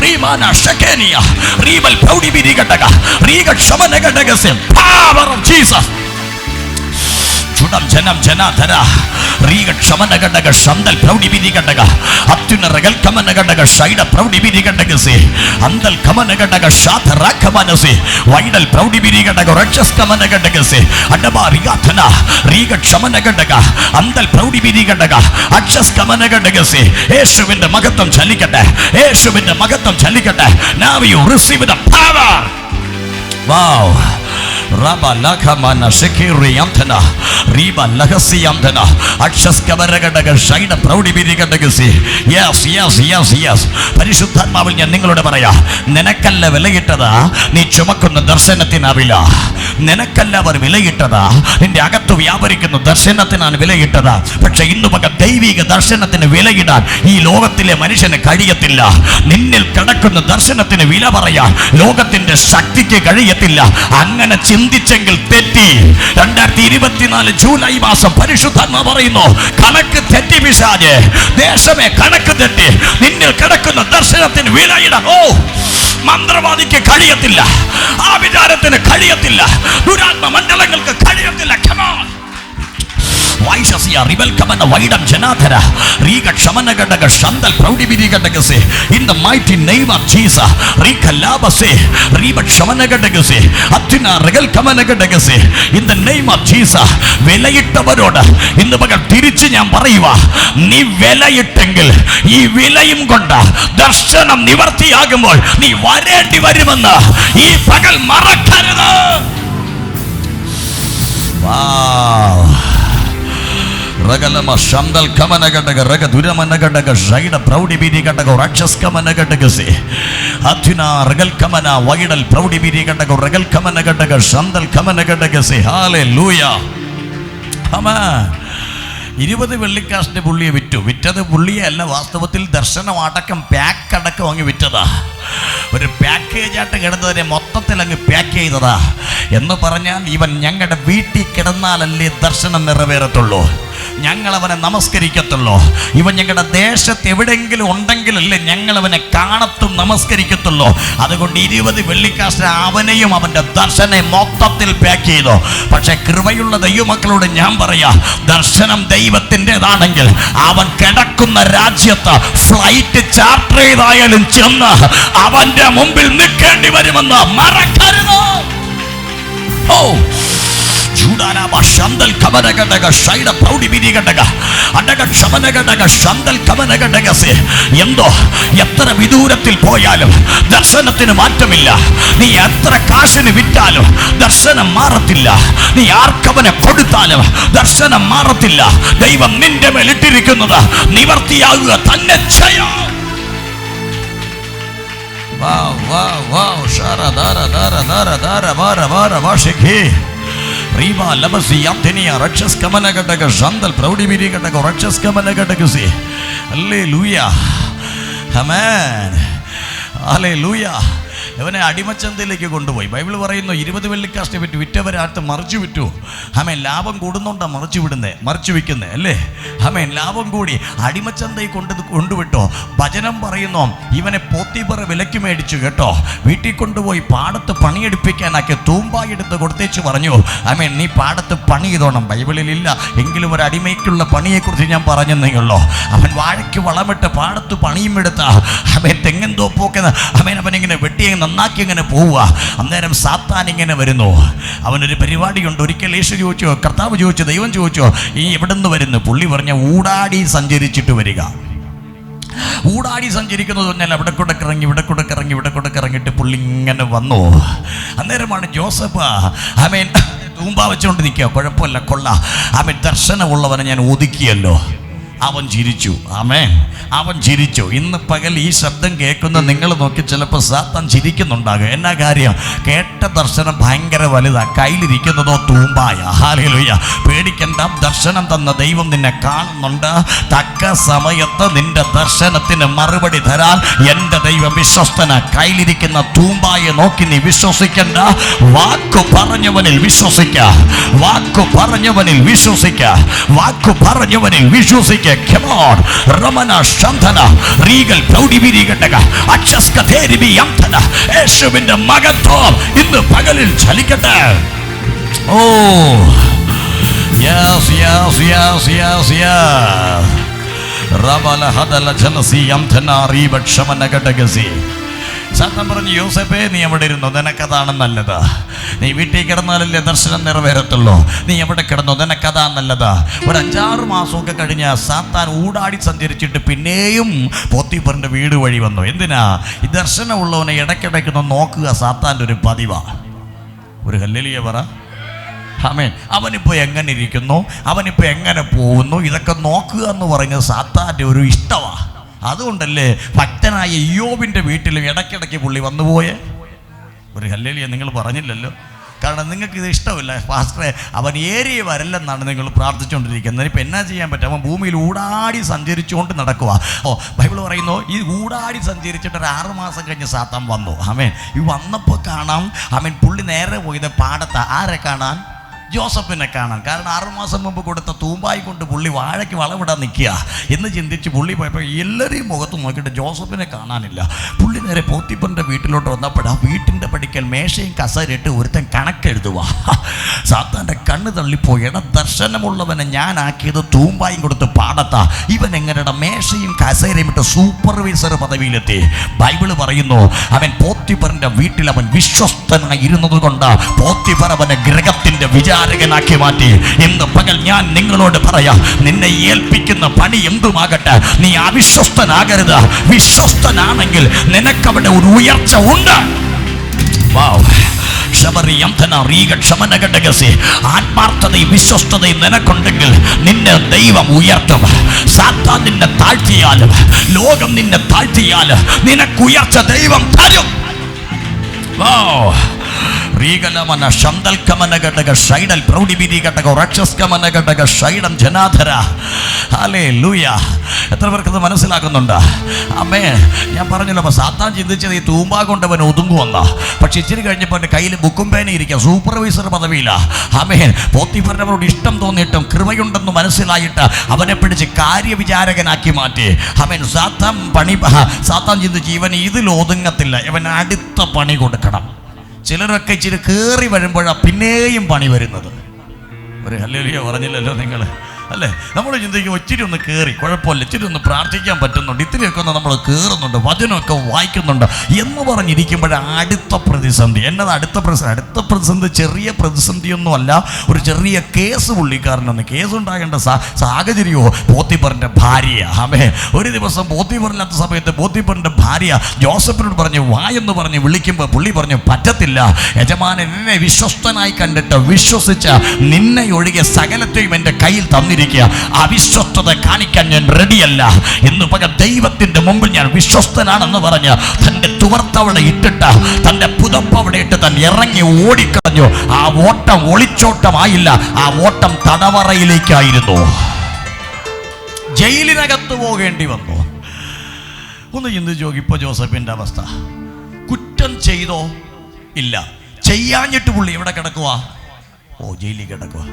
A: Rimana Shekenia, Rimal Paudi Bidigataga, Riga Shamanagadagasem, power of Jesus. ജനം ജനാധര റീഗ ക്ഷമനഗടക ശന്തൽ പ്രൗഢി ബിരിഗടക അത്യുന റഗൽ കമനഗടക ഷൈഡ പ്രൗഢി ബിരിഗടകസേ അന്തൽ കമനഗടക ഷാധ രാഖമനസേ വൈഡൽ പ്രൗഢി ബിരിഗടക രക്ഷസ് കമനഗടകസേ അഡബ റിഗാഥന റീഗ ക്ഷമനഗടക അന്തൽ പ്രൗഢി ബിരിഗടക അക്ഷസ് കമനഗടകസേ. യേശുവിന്റെ മഹത്വം ചലിക്കട്ടെ, യേശുവിന്റെ മഹത്വം ചലിക്കട്ടെ. Now you receive the power. Wow. Raba Lakamana Shekiriantana Riba Lakasiantana Akshaskabaragadaga Shaida Proudi Bidigadagasi. Yes, yes, yes, yes. പരിശുദ്ധാത്മാവിൽ ഞാൻ നിങ്ങളോട് പറയാ, നിനക്കല്ല വിലയിട്ടതാ നീ ചുമക്കുന്ന ദർശനത്തിനാവില്ല. നിനക്കല്ല അവർ വിലയിട്ടതാ, നിന്റെ അകത്ത് വ്യാപരിക്കുന്ന ദർശനത്തിനാണ് വിലയിട്ടതാ. പക്ഷെ ഇന്ന് പക ദൈവിക ദർശനത്തിന് വിലയിടാൻ ഈ ലോകത്തിലെ മനുഷ്യന് കഴിയത്തില്ല. നിന്നിൽ കിടക്കുന്ന ദർശനത്തിന് വില പറയാൻ ലോകത്തിന്റെ ശക്തിക്ക് കഴിയത്തില്ല. അങ്ങനെ ചിന്തിച്ചെങ്കിൽ തെറ്റി. 2024 ജൂലൈ മാസം പരിശുദ്ധാത്മാവ് പറയുന്നു, കണക്ക് തെറ്റി പിശാചേ, ദേശമേ കണക്ക് തെറ്റി. നിന്നിൽ കിടക്കുന്ന ദർശനത്തിന് വിലയിടാൻ ഓ മന്ത്രവാദിക്ക് കഴിയത്തില്ല, ആ വിചാരത്തിന് കഴിയത്തില്ല, ദുരാത്മ മണ്ഡലങ്ങൾക്ക് കഴിയത്തില്ല. Come on. വൈശസിയ റിബൽ കമന വൈഡം ജനാധര റീഗ ക്ഷമനഗടക ശന്തൽ പ്രൗഢി ബിരിഗടകസേ. In the mighty name of Jesus, റീഖലാബസേ Reeba ക്ഷമനഗടകസേ അത്യുന റഗൽ കമനഗടകസേ. In the name of Jesus, വിലയിട്ടവരോട് ഇന്ന് പകൽ തിരിച്ച് ഞാൻ പറയുക, നീ വിലയിട്ടെങ്കിൽ ഈ വിലയും കൊണ്ട് ദർശനം നിവർത്തിയാകുമ്പോൾ നീ വരേണ്ടി വരുമെന്ന് ഈ പകൽ മറക്കരുത്. Wow. റഗലമ ശംദൽ കമന ഘടക റഗ ദുരമന ഘടക ഷൈഡ പ്രൗഢി ബിരി ഘടക രാക്ഷസ് കമന ഘടകസെ അത്യുന റഗൽ കമന വൈഡൽ പ്രൗഢി ബിരി ഘടക റഗൽ കമന ഘടക ശംദൽ കമന ഘടകസെ ഹല്ലേലൂയ. ആമേൻ. 20 വെള്ളിക്കാശിന്റെ പുള്ളിയെ വിറ്റത് പുള്ളിയെ അല്ല, വാസ്തവത്തിൽ ദർശനം അടക്കം പാക്കടക്കം അങ്ങ് വിറ്റതാ. ഒരു പാക്കേജ് ആയിട്ട് കിടന്നതിനെ മൊത്തത്തിൽ അങ്ങ് പാക്ക് ചെയ്തതാ. എന്ന് പറഞ്ഞാൽ ഇവൻ ഞങ്ങളുടെ വീട്ടിൽ കിടന്നാലല്ലേ ദർശനം നിറവേറത്തുള്ളൂ, ഞങ്ങൾ അവനെ നമസ്കരിക്കത്തുള്ളൂ. ഇവൻ ഞങ്ങളുടെ ദേശത്ത് എവിടെയെങ്കിലും ഉണ്ടെങ്കിലല്ലേ ഞങ്ങൾ അവനെ കാണത്തും നമസ്കരിക്കത്തുള്ളൂ. അതുകൊണ്ട് 20 വെള്ളിക്കാശ് അവനെയും അവൻ്റെ ദർശനം മൊത്തത്തിൽ പാക്ക് ചെയ്തു. പക്ഷെ കൃപയുള്ള ദൈവമക്കളോട് ഞാൻ പറയാ, ദർശനം ദൈവത്തിൻ്റെതാണെങ്കിൽ അവൻ കിടക്കുന്ന രാജ്യത്ത് ഫ്ലൈറ്റ് ചാർട്ടർ ചെയ്തായാലും ചെന്ന് അവന്റെ മുമ്പിൽ നിൽക്കേണ്ടി വരുമെന്ന് മറക്കരുത്. ഓ എന്തോ എത്ര വിദൂരത്തിൽ പോയാലും ദർശനത്തിന് മാറ്റമില്ല. നീ എത്ര കാശിന് വിറ്റാലും ദർശനം മാറത്തില്ല. നീ ആർക്കവനെ കൊടുത്താലും ദർശനം മാറത്തില്ല. ദൈവം നിന്റെ മേൽ ഇട്ടിരിക്കുന്നത് നിവർത്തിയാകുക തന്നെ ചെയ്യും. Riba labasi yamtheniya rakshas kamana gataka shandal proudi biri gataka rakshas kamana gataka se. Hallelujah. Amen. Hallelujah. ഇവനെ അടിമച്ചന്തയിലേക്ക് കൊണ്ടുപോയി. ബൈബിൾ പറയുന്നു 20 വെള്ളിക്കാശിനെ വിറ്റ് വിറ്റവരടുത്ത് മറിച്ചു വിറ്റു. ആമേൻ. ലാഭം കൂടുന്നുണ്ടാ മറിച്ചു വിൽക്കുന്നേ അല്ലേ? ആമേൻ. ലാഭം കൂടി അടിമച്ചന്തയിൽ കൊണ്ടുവിട്ടോ. ഭജനം പറയുന്നു ഇവനെ പോത്തിപ്പറ വിലക്ക് മേടിച്ചു കേട്ടോ. വീട്ടിൽ കൊണ്ടുപോയി പാടത്ത് പണിയെടുപ്പിക്കാനാക്കി തൂമ്പായി എടുത്ത് കൊടുത്തേച്ച് പറഞ്ഞു, ആമേൻ, നീ പാടത്ത് പണി ചെയ്തോണം. ബൈബിളിലില്ല എങ്കിലും ഒരു അടിമയ്ക്കുള്ള പണിയെക്കുറിച്ച് ഞാൻ പറഞ്ഞെന്നേയുള്ളൂ. അവൻ വാഴയ്ക്ക് വളമിട്ട് പാടത്ത് പണിയും എടുത്ത അവൻ തെങ്ങൻ തോപ്പൊക്കെ അവൻ അവനിങ്ങനെ വെട്ടി നന്നാക്കി ഇങ്ങനെ പോവുക. അന്നേരം സാത്താൻ ഇങ്ങനെ വരുന്നു. അവനൊരു പരിപാടിയുണ്ട്. ഒരിക്കൽ യേശു ചോദിച്ചു, കർത്താവ് ചോദിച്ചു, ദൈവം ചോദിച്ചു, ഈ എവിടെ നിന്ന് വരുന്നു? പുള്ളി പറഞ്ഞ ഊടാടി സഞ്ചരിച്ചിട്ട് വരിക. ഊടാടി സഞ്ചരിക്കുന്നത് പറഞ്ഞാൽ അവിടെ കൂടെ ഇറങ്ങിയിട്ട് പുള്ളി ഇങ്ങനെ വന്നു. അന്നേരമാണ് ജോസഫ് ആമേൻ തൂമ്പ വെച്ചുകൊണ്ട് നിൽക്കുക. കുഴപ്പമില്ല, കൊള്ളാം. ആമേൻ, ദർശനമുള്ളവനെ ഞാൻ ഒതുക്കിയല്ലോ. അവൻ ചിരിച്ചു. ആമേൻ. അവൻ ചിരിച്ചു. ഇന്ന് പകൽ ഈ ശബ്ദം കേൾക്കുന്ന നിങ്ങൾ നോക്കി ചിലപ്പോൾ സാത്താൻ ചിരിക്കുന്നുണ്ടാകും. എന്നാ കാര്യം? കേട്ട ദർശനം ഭയങ്കര വലുതാ, കയ്യിലിരിക്കുന്നതോ തൂമ്പായ. ഹല്ലേലൂയ. പേടിക്കണ്ട, ദർശനം തന്ന ദൈവം നിന്നെ കാണുന്നുണ്ട്. തക്ക സമയത്ത് നിന്റെ ദർശനത്തിന് മറുപടി തരാൻ എൻ്റെ ദൈവം വിശ്വസ്തന. കയ്യിലിരിക്കുന്ന തൂമ്പായെ നോക്കി നീ വിശ്വസിക്കണ്ട. വാക്കു പറഞ്ഞവനിൽ വിശ്വസിക്ക. വാക്കു പറഞ്ഞവനിൽ വിശ്വസിക്ക. വാക്കു പറഞ്ഞവനിൽ വിശ്വസിക്ക. Come on. Ramana Shantana Regal Proudi Virigataga Achaska Theribi Yamtana യേശുവിന്റെ മകത്വം ഇന്ന് പകലിൽ ചലിക്കട്ടെ. Oh yes. Rabala Hadala Jalasi Yamtana Ribat Shamanagatazi. സാത്താൻ പറഞ്ഞു, യോസേപ്പേ, നീ എവിടെ ഇരുന്നോ? നിനക്കതാണ് നല്ലത്. നീ വീട്ടിൽ കിടന്നാലല്ലേ ദർശനം നിറവേറത്തുള്ളൂ. നീ എവിടെ കിടന്നോ? നിനക്കതാ നല്ലത്. ഒരു 5-6 മാസമൊക്കെ കഴിഞ്ഞ സാത്താൻ ഊടാടി സഞ്ചരിച്ചിട്ട് പിന്നെയും പോത്തിഫറിന്റെ വീട് വഴി വന്നു. എന്തിനാ? ഈ ദർശനമുള്ളവനെ ഇടയ്ക്കിടയ്ക്കൊന്ന് നോക്കുക. സാത്താൻ്റെ ഒരു പതിവാ. ഒരു ഹല്ലേലൂയ പറ. ആമേൻ. അവനിപ്പോൾ എങ്ങനെ ഇരിക്കുന്നു, അവനിപ്പോൾ എങ്ങനെ പോകുന്നു, ഇതൊക്കെ നോക്കുക എന്ന് പറയുന്നത് സാത്താൻ്റെ ഒരു ഇഷ്ടമാണ്. അതുകൊണ്ടല്ലേ ഭക്തനായ ഇയ്യോബിൻ്റെ വീട്ടിലും ഇടയ്ക്കിടയ്ക്ക് പുള്ളി വന്നുപോയേ. ഒരു ഹല്ലേലൂയ നിങ്ങൾ പറഞ്ഞില്ലല്ലോ. കാരണം നിങ്ങൾക്ക് ഇത് ഇഷ്ടമില്ല പാസ്റ്ററെ, അവൻ ഏരിയ വരല്ലെന്നാണ് നിങ്ങൾ പ്രാർത്ഥിച്ചുകൊണ്ടിരിക്കുന്നത്. ഇപ്പം എന്നാ ചെയ്യാൻ പറ്റും? അവൻ ഭൂമിയിൽ ഊടാടി സഞ്ചരിച്ചുകൊണ്ട് നടക്കുക. ബൈബിൾ പറയുന്നു ഈ ഊടാടി സഞ്ചരിച്ചിട്ട് ഒരു 6 മാസം കഴിഞ്ഞ് സാത്താൻ വന്നു. ആമേൻ. ഈ വന്നപ്പോൾ കാണാം, ആമേൻ, പുള്ളി നേരെ പോയത് പാടത്ത്. ആരെ കാണാൻ? ജോസഫിനെ കാണാൻ. കാരണം 6 മാസം മുമ്പ് കൊടുത്ത തൂമ്പായി കൊണ്ട് പുള്ളി വാഴയ്ക്ക് വളമിടാൻ നിൽക്കുക എന്ന് ചിന്തിച്ച് പുള്ളി പോയപ്പോൾ എല്ലാവരെയും മുഖത്ത് നോക്കിയിട്ട് ജോസഫിനെ കാണാനില്ല. പുള്ളി നേരെ പോത്തിഫറിന്റെ വീട്ടിലോട്ട് വന്നപ്പോൾ ആ വീട്ടിൻ്റെ പടിക്കൽ മേശയും കസേരയിട്ട് ഒരുത്തൻ കണക്കെഴുതുക. സാത്താൻ്റെ കണ്ണ് തള്ളിപ്പോയി. ദർശനമുള്ളവനെ ഞാനാക്കിയത് തൂമ്പായും കൊടുത്ത് പാടത്താ. ഇവൻ എങ്ങനെയുടെ മേശയും കസേരയും ഇട്ട് സൂപ്പർവൈസർ പദവിയിലെത്തി. ബൈബിള് പറയുന്നു അവൻ പോത്തിഫറിന്റെ വീട്ടിൽ അവൻ വിശ്വസ്തനായി ഇരുന്നത് കൊണ്ട് പോത്തിഫർ അവനെ ഗ്രഹത്തിന്റെ വിചാരകനാക്കി മാറ്റി. ഇന്ന് പകൽ ഞാൻ നിങ്ങളോട് പറയാം, നിന്നെ ഏൽപ്പിക്കുന്ന പണി എന്തുമാകട്ടെ, നീ അവിശ്വസ്തനാകരുത്. വിശ്വസ്തനാണെങ്കിൽ നിനക്കവിടെ ഒരു ഉയർച്ച ഉണ്ട്. ആത്മാർത്ഥതയും വിശ്വസ്തതയും നിനക്കുണ്ടെങ്കിൽ നിന്നെ ദൈവം ഉയർത്തും. സാത്താൻ നിന്നെ താഴ്ത്തിയാലും ലോകം നിന്നെ താഴ്ത്തിയാലും നിനക്ക് ഉയർച്ച ദൈവം തരും. റീഗലമന ശന്തൽക്കമന ഘടക ഷൈഡൽ പ്രൗഢിബിരി ഘടക റക്ഷസ്കമന ഘടക ഷൈഡം ജനാധര. ഹല്ലേലൂയ. എത്ര പേർക്കത് മനസ്സിലാക്കുന്നുണ്ട്? അമ്മേ, ഞാൻ പറഞ്ഞല്ലോ, അപ്പോൾ സാത്താൻ ചിന്തിച്ചത് ഈ തൂമ്പ കൊണ്ടവൻ ഒതുങ്ങുവന്ന. പക്ഷെ ഇച്ചിരി കഴിഞ്ഞപ്പോൾ എൻ്റെ കയ്യിൽ ബുക്കും പേന ഇരിക്കുക, സൂപ്പർവൈസർ പദവിയില്ല. അമ്മേൻ, പോത്തിഫറിനവരോട് ഇഷ്ടം തോന്നിയിട്ടും കൃപയുണ്ടെന്ന് മനസ്സിലായിട്ട് അവനെ പിടിച്ച് കാര്യവിചാരകനാക്കി മാറ്റി. അമ്മേൻ, സാത്താൻ ചിന്തിച്ച് ഇവൻ ഇതിൽ ഒതുങ്ങത്തില്ല, ഇവൻ അടുത്ത പണി കൊടുക്കണം. ചിലരൊക്കെ ഇച്ചിരി കയറി വരുമ്പോഴാണ് പിന്നെയും പണി വരുന്നത്. ഒരു ഹല്ലേലൂയ പറഞ്ഞില്ലല്ലോ നിങ്ങൾ, അല്ലേ? നമ്മൾ ചിന്തിക്കും ഒത്തിരി ഒന്ന് കയറി കുഴപ്പമില്ല, ഇച്ചിരി ഒന്ന് പ്രാർത്ഥിക്കാൻ പറ്റുന്നുണ്ട്, ഇത്തിരിയൊക്കെ ഒന്ന് നമ്മൾ കയറുന്നുണ്ട്, വചനമൊക്കെ വായിക്കുന്നുണ്ട് എന്ന് പറഞ്ഞിരിക്കുമ്പോഴ അടുത്ത പ്രതിസന്ധി. എന്നത് അടുത്ത പ്രതിസന്ധി ചെറിയ പ്രതിസന്ധിയൊന്നുമല്ല, ഒരു ചെറിയ കേസ്. പുള്ളിക്കാരനൊന്ന് കേസുണ്ടാകേണ്ട സാഹചര്യമോ പോത്തിഫറിൻ്റെ ഭാര്യ. ആമേ, ഒരു ദിവസം പോത്തിഫറില്ലാത്ത സമയത്ത് പോത്തിഫറിൻ്റെ ഭാര്യ ജോസഫിനോട് പറഞ്ഞു വായെന്ന് പറഞ്ഞ് വിളിക്കുമ്പോൾ പുള്ളി പറഞ്ഞു പറ്റത്തില്ല, യജമാനൻ എന്നെ വിശ്വസ്തനായി കണ്ടിട്ട് വിശ്വസിച്ച നിന്നെ ഒഴികെ സകലത്തെയും എൻ്റെ കയ്യിൽ തന്നിരിക്കും. അവിശ്വസ്തത കാണിക്കാൻ ഞാൻ റെഡിയല്ല. ഇന്ന് പകൽ ദൈവത്തിന്റെ മുമ്പിൽ ഞാൻ വിശ്വസ്തനാണെന്ന് പറഞ്ഞ് തന്റെ തുവർത്തവിടെ ഇട്ടിട്ട് തന്റെ പുതപ്പവിടെ ഇട്ട് താൻ ഇറങ്ങി ഓടിക്കളഞ്ഞു. ആ ഓട്ടം ഒളിച്ചോട്ടമായില്ല, ആ ഓട്ടം തടവറയിലേക്കായിരുന്നു. ജയിലിനകത്ത് പോകേണ്ടി വന്നു. ഒന്ന് ചിന്തിച്ചു നോക്കി ഇപ്പൊ ജോസഫിന്റെ അവസ്ഥ. കുറ്റം ചെയ്തോ? ഇല്ല. ചെയ്യാഞ്ഞിട്ട് പുള്ളി എവിടെ കിടക്കുക? ജയിലിൽ കിടക്കുക.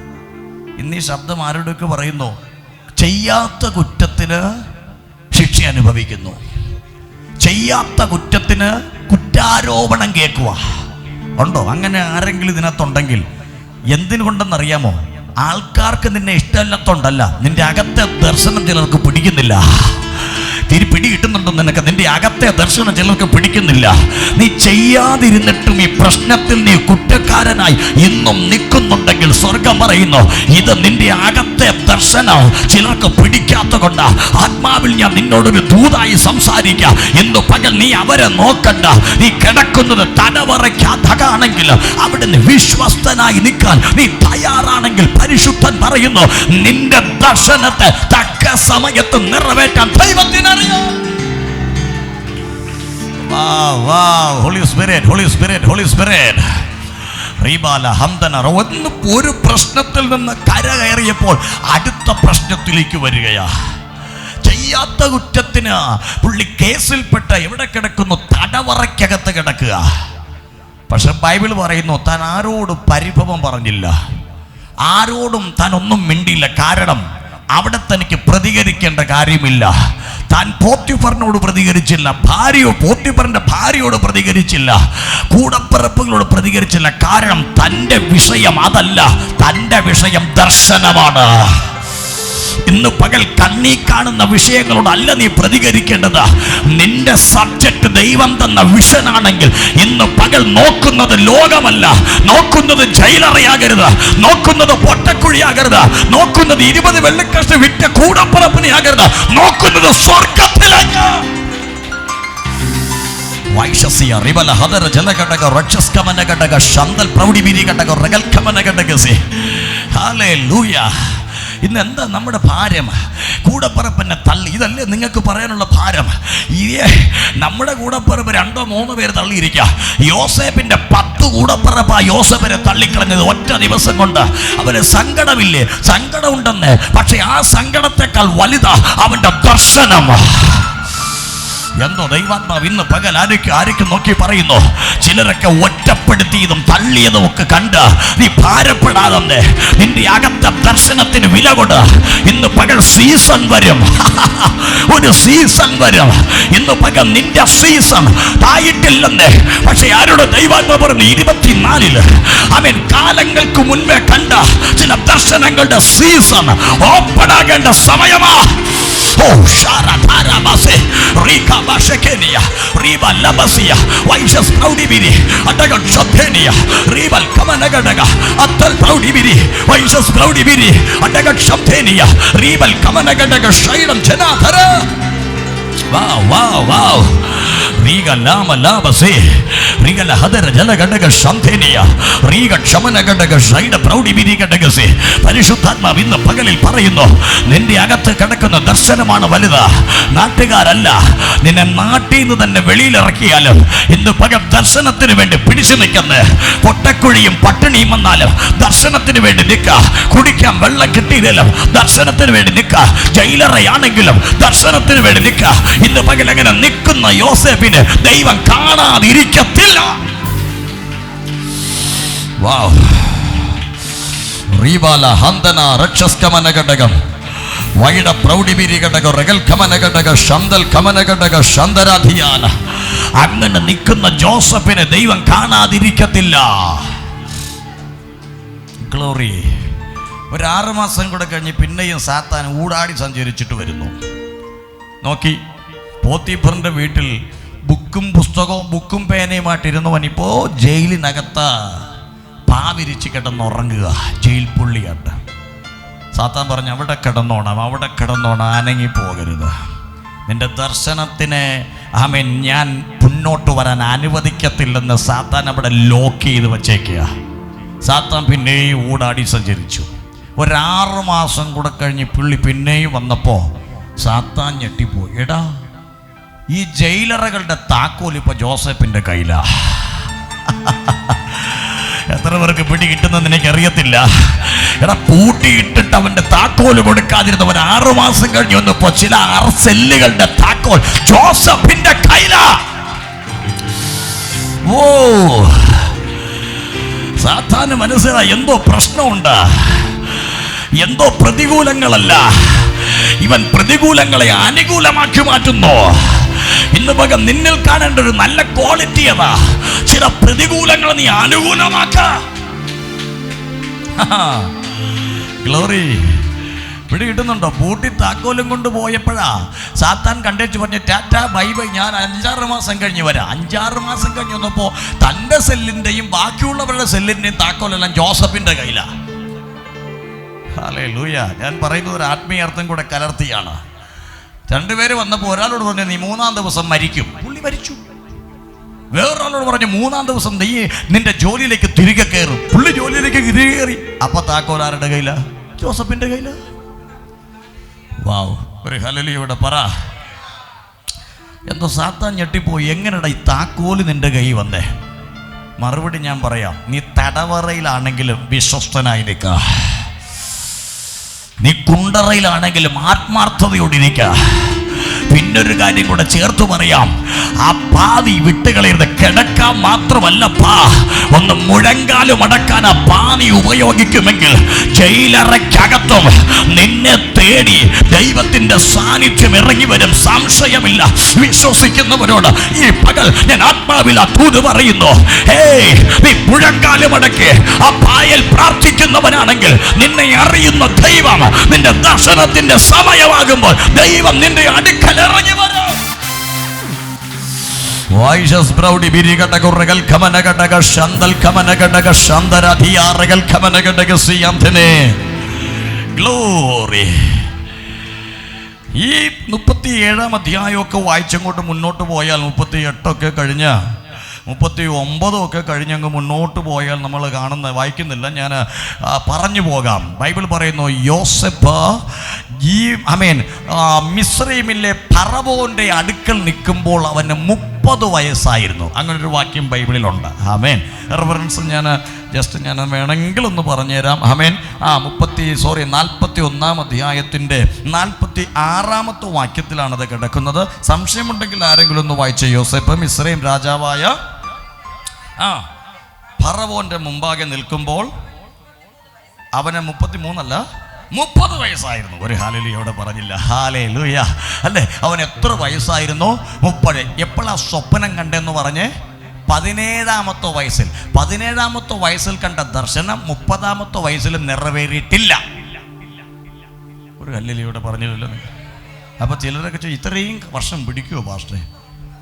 A: ഇന്ന് ഈ ശബ്ദം ആരോടൊക്കെ പറയുന്നു? ചെയ്യാത്ത കുറ്റത്തിന് ശിക്ഷ അനുഭവിക്കുന്നു, ചെയ്യാത്ത കുറ്റത്തിന് കുറ്റാരോപണം കേൾക്കുക. ഉണ്ടോ അങ്ങനെ ആരെങ്കിലും ഇതിനകത്തുണ്ടെങ്കിൽ? എന്തിനുകൊണ്ടെന്നറിയാമോ? ആൾക്കാർക്ക് നിന്നെ ഇഷ്ടമല്ലാത്തോണ്ടല്ല, നിന്റെ അകത്തെ ദർശനം ചിലർക്ക് പിടിക്കുന്നില്ല. പിടി കിട്ടുന്നുണ്ടോ നിനക്ക്? നിന്റെ അകത്തെ ദർശനം ചിലർക്ക് പിടിക്കുന്നില്ല. നീ ചെയ്യാതിരുന്നിട്ടും ഈ പ്രശ്നത്തിൽ നീ കുറ്റക്കാരനായി ഇന്നും നിൽക്കുന്നുണ്ടെങ്കിൽ സ്വർഗം പറയുന്നു ഇത് നിന്റെ അകത്തെ ദർശനം ചിലർക്ക് പിടിക്കാത്ത കൊണ്ട് ആത്മാവിൽ ഞാൻ നിന്നോടൊരു ദൂതായി സംസാരിക്കാം. ഇന്ന് പകൽ നീ അവരെ നോക്കണ്ട. നീ കിടക്കുന്നത് തടവറയ്ക്കാണെങ്കിൽ അവിടുന്ന് വിശ്വസ്തനായി നിൽക്കാൻ നീ തയ്യാറാണെങ്കിൽ പരിശുദ്ധൻ പറയുന്നു നിന്റെ ദർശനത്തെ തക്ക സമയത്ത് നിറവേറ്റാൻ ദൈവത്തിനറിയാം. ഒരു പ്രശ്നത്തിൽ നിന്ന് കരകയറിയപ്പോൾ അടുത്ത പ്രശ്നത്തിലേക്ക് വരികയാ. ചെയ്യാത്ത കുറ്റത്തിന് പുള്ളി കേസിൽപ്പെട്ട എവിടെ കിടക്കുന്നു? തടവറയ്ക്കകത്ത് കിടക്കുക. പക്ഷെ ബൈബിൾ പറയുന്നു താൻ ആരോടും പരിഭവം പറഞ്ഞില്ല, ആരോടും താൻ ഒന്നും മിണ്ടിയില്ല. കാരണം അവിടെ തനിക്ക് പ്രതികരിക്കേണ്ട കാര്യമില്ല. താൻ പോത്തിഫറിനോട് പ്രതികരിച്ചില്ല, പോത്തിഫറിന്റെ ഭാര്യയോട് പ്രതികരിച്ചില്ല, കൂടപ്പിറപ്പുകളോട് പ്രതികരിച്ചില്ല. കാരണം തൻ്റെ വിഷയം അതല്ല, തൻ്റെ വിഷയം ദർശനമാണ്. ഇന്ന് പകൽ കണ്ണീ കാണുന്ന വിഷയങ്ങളോടല്ല നീ പ്രതികരിക്കേണ്ടത്. നിന്റെ സബ്ജക്റ്റ് ദൈവം തന്ന വിഷനാണെങ്കിൽ ഇന്ന് പകൽ നോക്കുന്നത് ലോകമല്ല, നോക്കുന്നത് ജയിലറിയാകരുത്, നോക്കുന്നത് പൊട്ടക്കുഴിയാകരുത്, നോക്കുന്നത് 20 വെള്ളിക്കഷ്ണം വിറ്റ കൂടപ്പിറപ്പിനെ ആകരുത്, നോക്കുന്നത് സ്വർഗത്തിലേക്ക്. വൈശസ്യ റിബല ഹദര ജലഘടക രക്ഷസ്കമന ഘടക ശന്തൽ പ്രൗഢിബിരി ഘടക റഗൽക്കമന ഘടകസി. ഹല്ലേലൂയ. ഇന്ന് എന്താ നമ്മുടെ ഭാരം? കൂടപ്പിറപ്പിനെ തള്ളി. ഇതല്ലേ നിങ്ങൾക്ക് പറയാനുള്ള ഭാരം? നമ്മുടെ കൂടപ്പിറപ്പ് 2-3 പേര് തള്ളിയിരിക്കുക. യോസേപ്പിന്റെ 10 കൂടപ്പിറപ്പ് ആ യോസേപ്പിനെ തള്ളിക്കളഞ്ഞത് ഒറ്റ ദിവസം കൊണ്ട്. അവന് സങ്കടമില്ലേ? സങ്കടമുണ്ടെന്ന്. പക്ഷെ ആ സങ്കടത്തെക്കാൾ വലുതാ അവന്റെ ദർശനം. എന്തോ ദൈവാത്മാവ് ഇന്ന് പകൽ ആരൊക്കെ നോക്കി പറയുന്നു. ചിലരൊക്കെ ഒറ്റപ്പെടുത്തിയതും തള്ളിയതും ഒക്കെ കണ്ട് നീ ഭാരപ്പെടാതെ നിന്റെ അകത്തെ ദർശനത്തിന് വില കൊട്. ഇന്ന് പകൽ സീസൺ വരും, ഒരു സീസൺ വരും. ഇന്ന് പകൽ നിന്റെ സീസൺ ആയിട്ടില്ലെന്ന്. പക്ഷെ ആരോട് ദൈവാത്മാവ് പറഞ്ഞു? 24 അവൻ കാലങ്ങൾക്ക് മുൻപേ കണ്ട ചില ദർശനങ്ങളുടെ സീസൺ ഓപ്പൺ ആകേണ്ട സമയമാ. റീഗ ലാമ ലാബസേ റീഗ ലഹദര ജലഘടക ശംധേനിയ റീഗ ക്ഷമനഘടക ശൈഡ പ്രൗഢിവിധി ഘടകസേ. പരിശുദ്ധാത്മാവ് ഇന്ന് പകലിൽ പറയുന്നു, നിന്റെ അകത്ത് കിടക്കുന്ന ദർശനമാണ് വലുത്, നാട്ടുകാരല്ല. നിന്നെ നാട്ടിൽ നിന്ന് തന്നെ വെളിയിലിറക്കിയാലും ഇന്ന് പകൽ ദർശനത്തിന് വേണ്ടി പിടിച്ചു നിൽക്കുന്ന പൊട്ടക്കുഴിയും പട്ടിണിയും വന്നാലും ദർശനത്തിന് വേണ്ടി നിൽക്ക. കുടിക്കാൻ വെള്ളം കിട്ടിയില്ലല്ലോ ദർശനത്തിന് വേണ്ടി നിൽക്ക. ജയിലറയാണെങ്കിലും ദർശനത്തിന് വേണ്ടി നിൽക്ക. ഇന്ന് പകൽ അങ്ങനെ നിൽക്കുന്ന യോസേഫിന് ദൈവം കാണാതിരിക്കത്തില്ല. വാവ് റീബാല ഹന്തന രക്ഷസ്കമന ഘടകം വൈഡ പ്രൗഢിവിരി ഘടക റഗൽ കമന ഘടക ശന്തൽ കമന ഘടക ശന്തരാധിയാന. അങ്ങനെ നിൽക്കുന്ന ജോസഫിനെ ദൈവം കാണാതിരിക്കത്തില്ല. ഗ്ലോറി. ഒരു 6 മാസം കൂടെ കഴിഞ്ഞ് പിന്നെയും സാത്താൻ ഊടാടി സഞ്ചരിച്ചിട്ട് വരുന്നു. നോക്കി, പോത്തിഫറിന്റെ വീട്ടിൽ ബുക്കും പുസ്തകവും ബുക്കും പേനയുമായിട്ടിരുന്നവൻ ഇപ്പോൾ ജയിലിനകത്ത് പാവിരിച്ച് കിടന്നുറങ്ങുക, ജയിൽ പുള്ളിയാട്ട്. സാത്താൻ പറഞ്ഞു, അവിടെ കിടന്നോണം, അവിടെ കിടന്നോണം, അനങ്ങി പോകരുത്. നിന്റെ ദർശനത്തിന് ഞാൻ മുന്നോട്ട് വരാൻ അനുവദിക്കത്തില്ലെന്ന് സാത്താൻ അവിടെ ലോക്ക് ചെയ്ത് വച്ചേക്കുക. സാത്താൻ പിന്നെയും ഊടാടി സഞ്ചരിച്ചു. ഒരു 6 മാസം കൂടെ കഴിഞ്ഞ് പുള്ളി പിന്നെയും വന്നപ്പോൾ സാത്താൻ ഞെട്ടിപ്പോയി. എടാ, ഈ ജയിലറകളുടെ താക്കോൽ ഇപ്പൊ ജോസഫിന്റെ കയ്യിലാ. എത്ര പേർക്ക് പിടി കിട്ടുന്നെന്ന് എനിക്കറിയത്തില്ല. എടാ, പൂട്ടിയിട്ടിട്ട് അവന്റെ താക്കോല് കൊടുക്കാതിരുന്നവൻ 6 മാസം കഴിഞ്ഞ് വന്നപ്പോ ചില 6 സെല്ലുകളുടെ താക്കോൽ ജോസഫിന്റെ കയ്യിലാ. ഓ, സാത്താന് മനസ്സിലായി എന്തോ പ്രശ്നമുണ്ട്, എന്തോ പ്രതികൂലങ്ങളല്ല, ഇവൻ പ്രതികൂലങ്ങളെ അനുകൂലമാക്കി മാറ്റുന്നു. ഇന്ന് പകം നിന്നിൽ കാണേണ്ട ഒരു നല്ല ക്വാളിറ്റി അതാ, ചില പ്രതികൂലങ്ങൾ നീ അനുകൂലമാക്ക. ഗ്ലോറി. പിടി കിട്ടുന്നുണ്ടോ? പൂട്ടി താക്കോലും കൊണ്ട് പോയപ്പോഴാ സാത്താൻ കണ്ടേച്ച് പറഞ്ഞ് ടാറ്റ ബൈ ബൈ, ഞാൻ 5-6 മാസം കഴിഞ്ഞ് വരാം. 5-6 മാസം കഴിഞ്ഞ് വന്നപ്പോ തൻ്റെ സെല്ലിന്റെയും ബാക്കിയുള്ളവരുടെ സെല്ലിന്റെയും താക്കോലെല്ലാം ജോസഫിന്റെ കയ്യിലാണ്. ഹല്ലേലൂയ. ഞാൻ പറയുന്നത് ഒരു ആത്മീയ അർത്ഥം കൂടെ കലർത്തിയാണ്. 2 പേര് വന്നപ്പോൾ ഒരാളോട് പറഞ്ഞു, നീ 3-ാം ദിവസം മരിക്കും. പുള്ളി മരിച്ചു. വേറൊരാളോട് പറഞ്ഞു, 3-ാം ദിവസം നീ നിന്റെ ജോലിയിലേക്ക് തിരികെ കയറും. പുള്ളി ജോലിയിലേക്ക് തിരികെ കയറി. അപ്പൊ താക്കോൽ ആരുടെ കയ്യില? ജോസഫിന്റെ കയ്യില. വാവ്, ഒരു ഹല്ലേലൂയ പറ. എന്തോ സാത്താൻ ഞെട്ടിപ്പോയി, എങ്ങനെടാ ഈ താക്കോല് നിന്റെ കൈ വന്നേ? മറുപടി ഞാൻ പറയാം, നീ തടവറയിലാണെങ്കിലും വിശ്വസ്തനായി നിൽക്ക, നീ കുണ്ടറയിലാണെങ്കിലും ആത്മാർത്ഥതയോടിരിക്ക. പിന്നൊരു കാര്യം കൂടെ ചേർത്ത് പറയാം, ആ പാതി വിട്ടുകളയരുത്. കിടക്കാൻ മാത്രമല്ലപ്പാ, ഒന്ന് മുഴങ്കാലും അടക്കാൻ ആ പാതി ഉപയോഗിക്കുമെങ്കിൽ ജയിലറയ്ക്കകത്തും നിന്നെ തേടി ദൈവത്തിന്റെ സാന്നിധ്യം ഇറങ്ങി വരും, സംശയമില്ല. വിശ്വസിക്കുന്നവരോട് ഈ പകൽ ഞാൻ ആത്മാവിൽ ദൂത് പറയുന്നു, നീ മുഴങ്കാലും അടക്കി ആ പായൽ പ്രാർത്ഥിക്കുന്നവനാണെങ്കിൽ നിന്നെ അറിയുന്ന ദൈവം നിന്റെ ദർശനത്തിന്റെ സമയമാകുമ്പോൾ ദൈവം നിന്റെ അടുക്കൽ ഇറങ്ങി വരും. ഈ 37-ാം അധ്യായമൊക്കെ വായിച്ചങ്ങോട്ട് മുന്നോട്ട് പോയാൽ 38 കഴിഞ്ഞ് 39 കഴിഞ്ഞങ്ങ് മുന്നോട്ട് പോയാൽ നമ്മൾ വായിക്കുന്നില്ല, ഞാൻ പറഞ്ഞു പോകാം. ബൈബിൾ പറയുന്നു, യോസേഫ് മിസ്രയീമിലെ ഫറവോന്റെ അടുക്കൽ നിൽക്കുമ്പോൾ അവന് 30 വയസ്സായിരുന്നു. അങ്ങനൊരു വാക്യം ബൈബിളിലുണ്ട്. ആമേൻ. റെഫറൻസ് ഞാൻ വേണമെങ്കിൽ ഒന്ന് പറഞ്ഞുതരാം. ആമേൻ. 41-ാം അധ്യായത്തിൻ്റെ 46-ാമത്തെ വാക്യത്തിലാണത് കിടക്കുന്നത്. സംശയമുണ്ടെങ്കിൽ ആരെങ്കിലും ഒന്ന് വായിച്ച. യോസേഫ് മിസ്രയീം രാജാവായ ഫറവോന്റെ മുമ്പാകെ നിൽക്കുമ്പോൾ അവന് 30 വയസ്സായിരുന്നു. ഒരു ഹല്ലേലൂയ പറഞ്ഞില്ല. ഹല്ലേലൂയ അല്ലേ? അവൻ എത്ര വയസ്സായിരുന്നു? 30. എപ്പോഴാ സ്വപ്നം കണ്ടെന്ന് പറഞ്ഞ്? 17-ാമത്തെ വയസ്സിൽ. 17-ാമത്തെ വയസ്സിൽ കണ്ട ദർശനം 30-ാമത്തെ വയസ്സിൽ നിറവേറിയിട്ടില്ല. ഒരു ഹല്ലേലൂയ പറഞ്ഞില്ലല്ലോ. അപ്പൊ ചിലരൊക്കെ ഇത്രയും വർഷം പിടിക്കുമോ പാസ്റ്ററെ?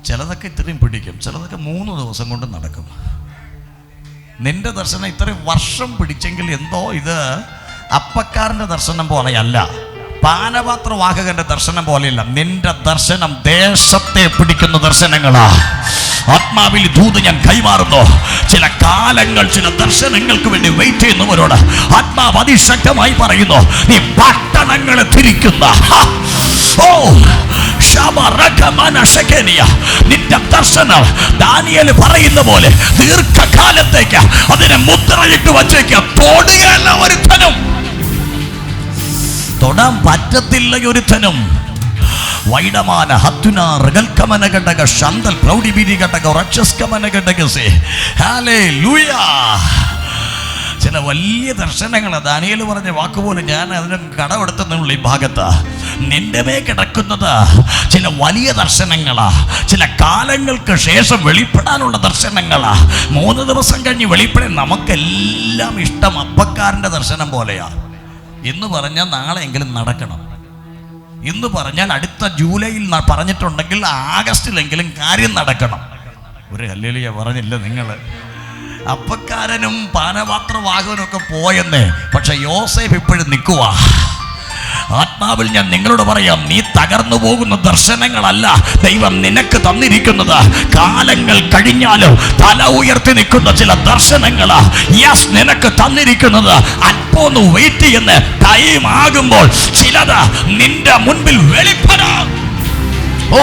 A: ചിലതൊക്കെ ഇത്രയും പിടിക്കും, ചിലതൊക്കെ 3 ദിവസം കൊണ്ട് നടക്കും. നിന്റെ ദർശനം ഇത്രയും വർഷം പിടിച്ചെങ്കിൽ എന്തോ ഇത് അപ്പക്കാരൻ്റെ ദർശനം പോലെയല്ല. പാനപാത്രവാഹകന്റെ ദർശനം പോലെയല്ല. നിന്റെ ദർശനം ദേശത്തെ പിടിക്കുന്ന ദർശനങ്ങളാ. ആത്മാവിൽ ദൂത് ഞാൻ കൈമാറുന്നു. ചില കാലങ്ങൾ ചില ദർശനങ്ങൾക്ക് വേണ്ടി വെയിറ്റ് ചെയ്യുന്നവരോട് ആത്മാവ് അതിശക്തമായി പറയുന്നു, നീ പട്ടണങ്ങളെ തിരിക്കുന്ന നിന്റെ ദർശനം ദാനിയേൽ പറയുന്ന പോലെ ദീർഘകാലത്തേക്ക് അതിനെ മുദ്രയിട്ട് വച്ചേക്കാം. തൊടുകയല്ല ഒരുത്തനും, തൊടാൻ പറ്റത്തില്ല ഒരുത്തനും. വൈഡമാന ഹത്തുന റഗൽകമന ഘടക ശന്തൽ പ്രൗഢിബിരി ഘടക റക്ഷസ്കമന ഘടകസേ ഹല്ലേലൂയ. ചില വലിയ ദർശനങ്ങളാണ്. ദാനിയേൽ പറഞ്ഞ വാക്കുപോലെ ഞാൻ അതിന് കടമെടുത്തുള്ള ഈ ഭാഗത്ത് നിന്റെ മേ കിടക്കുന്നത് ചില വലിയ ദർശനങ്ങളാ. ചില കാലങ്ങൾക്ക് ശേഷം വെളിപ്പെടാനുള്ള ദർശനങ്ങളാ. 3 ദിവസം കഴിഞ്ഞ് വെളിപ്പെടാൻ നമുക്കെല്ലാം ഇഷ്ടം അപ്പക്കാരൻ്റെ ദർശനം പോലെയാ. ഇന്ന് പറഞ്ഞാൽ നാളെ എങ്കിലും നടക്കണം. ഇന്ന് പറഞ്ഞാൽ അടുത്ത ജൂലൈയിൽ പറഞ്ഞിട്ടുണ്ടെങ്കിൽ ആഗസ്റ്റിലെങ്കിലും കാര്യം നടക്കണം. ഒരു ഹല്ലേലൂയ പറഞ്ഞില്ല നിങ്ങൾ. അപ്പക്കാരനും പാനപാത്രവാഹകനും ഒക്കെ പോയെന്നേ, പക്ഷെ യോസേഫ് ഇപ്പോഴും നിൽക്കുക. ആത്മാവിൽ ഞാൻ നിങ്ങളോട് പറയാം, നീ തകർന്നു പോകുന്ന ദർശനങ്ങളല്ല ദൈവം നിനക്ക് തന്നിരിക്കുന്നത്. കാലങ്ങൾ കഴിഞ്ഞാലും തല ഉയർത്തി നിൽക്കുന്ന ചില ദർശനങ്ങളാ യെസ് നിനക്ക് തന്നിരിക്കുന്നത്. അല്പം ഒന്ന് വെയിറ്റ് ചെയ്യുന്ന ടൈം ആകുമ്പോൾ ചിലത് നിന്റെ മുൻപിൽ വെളിപ്പെടാം. ഓ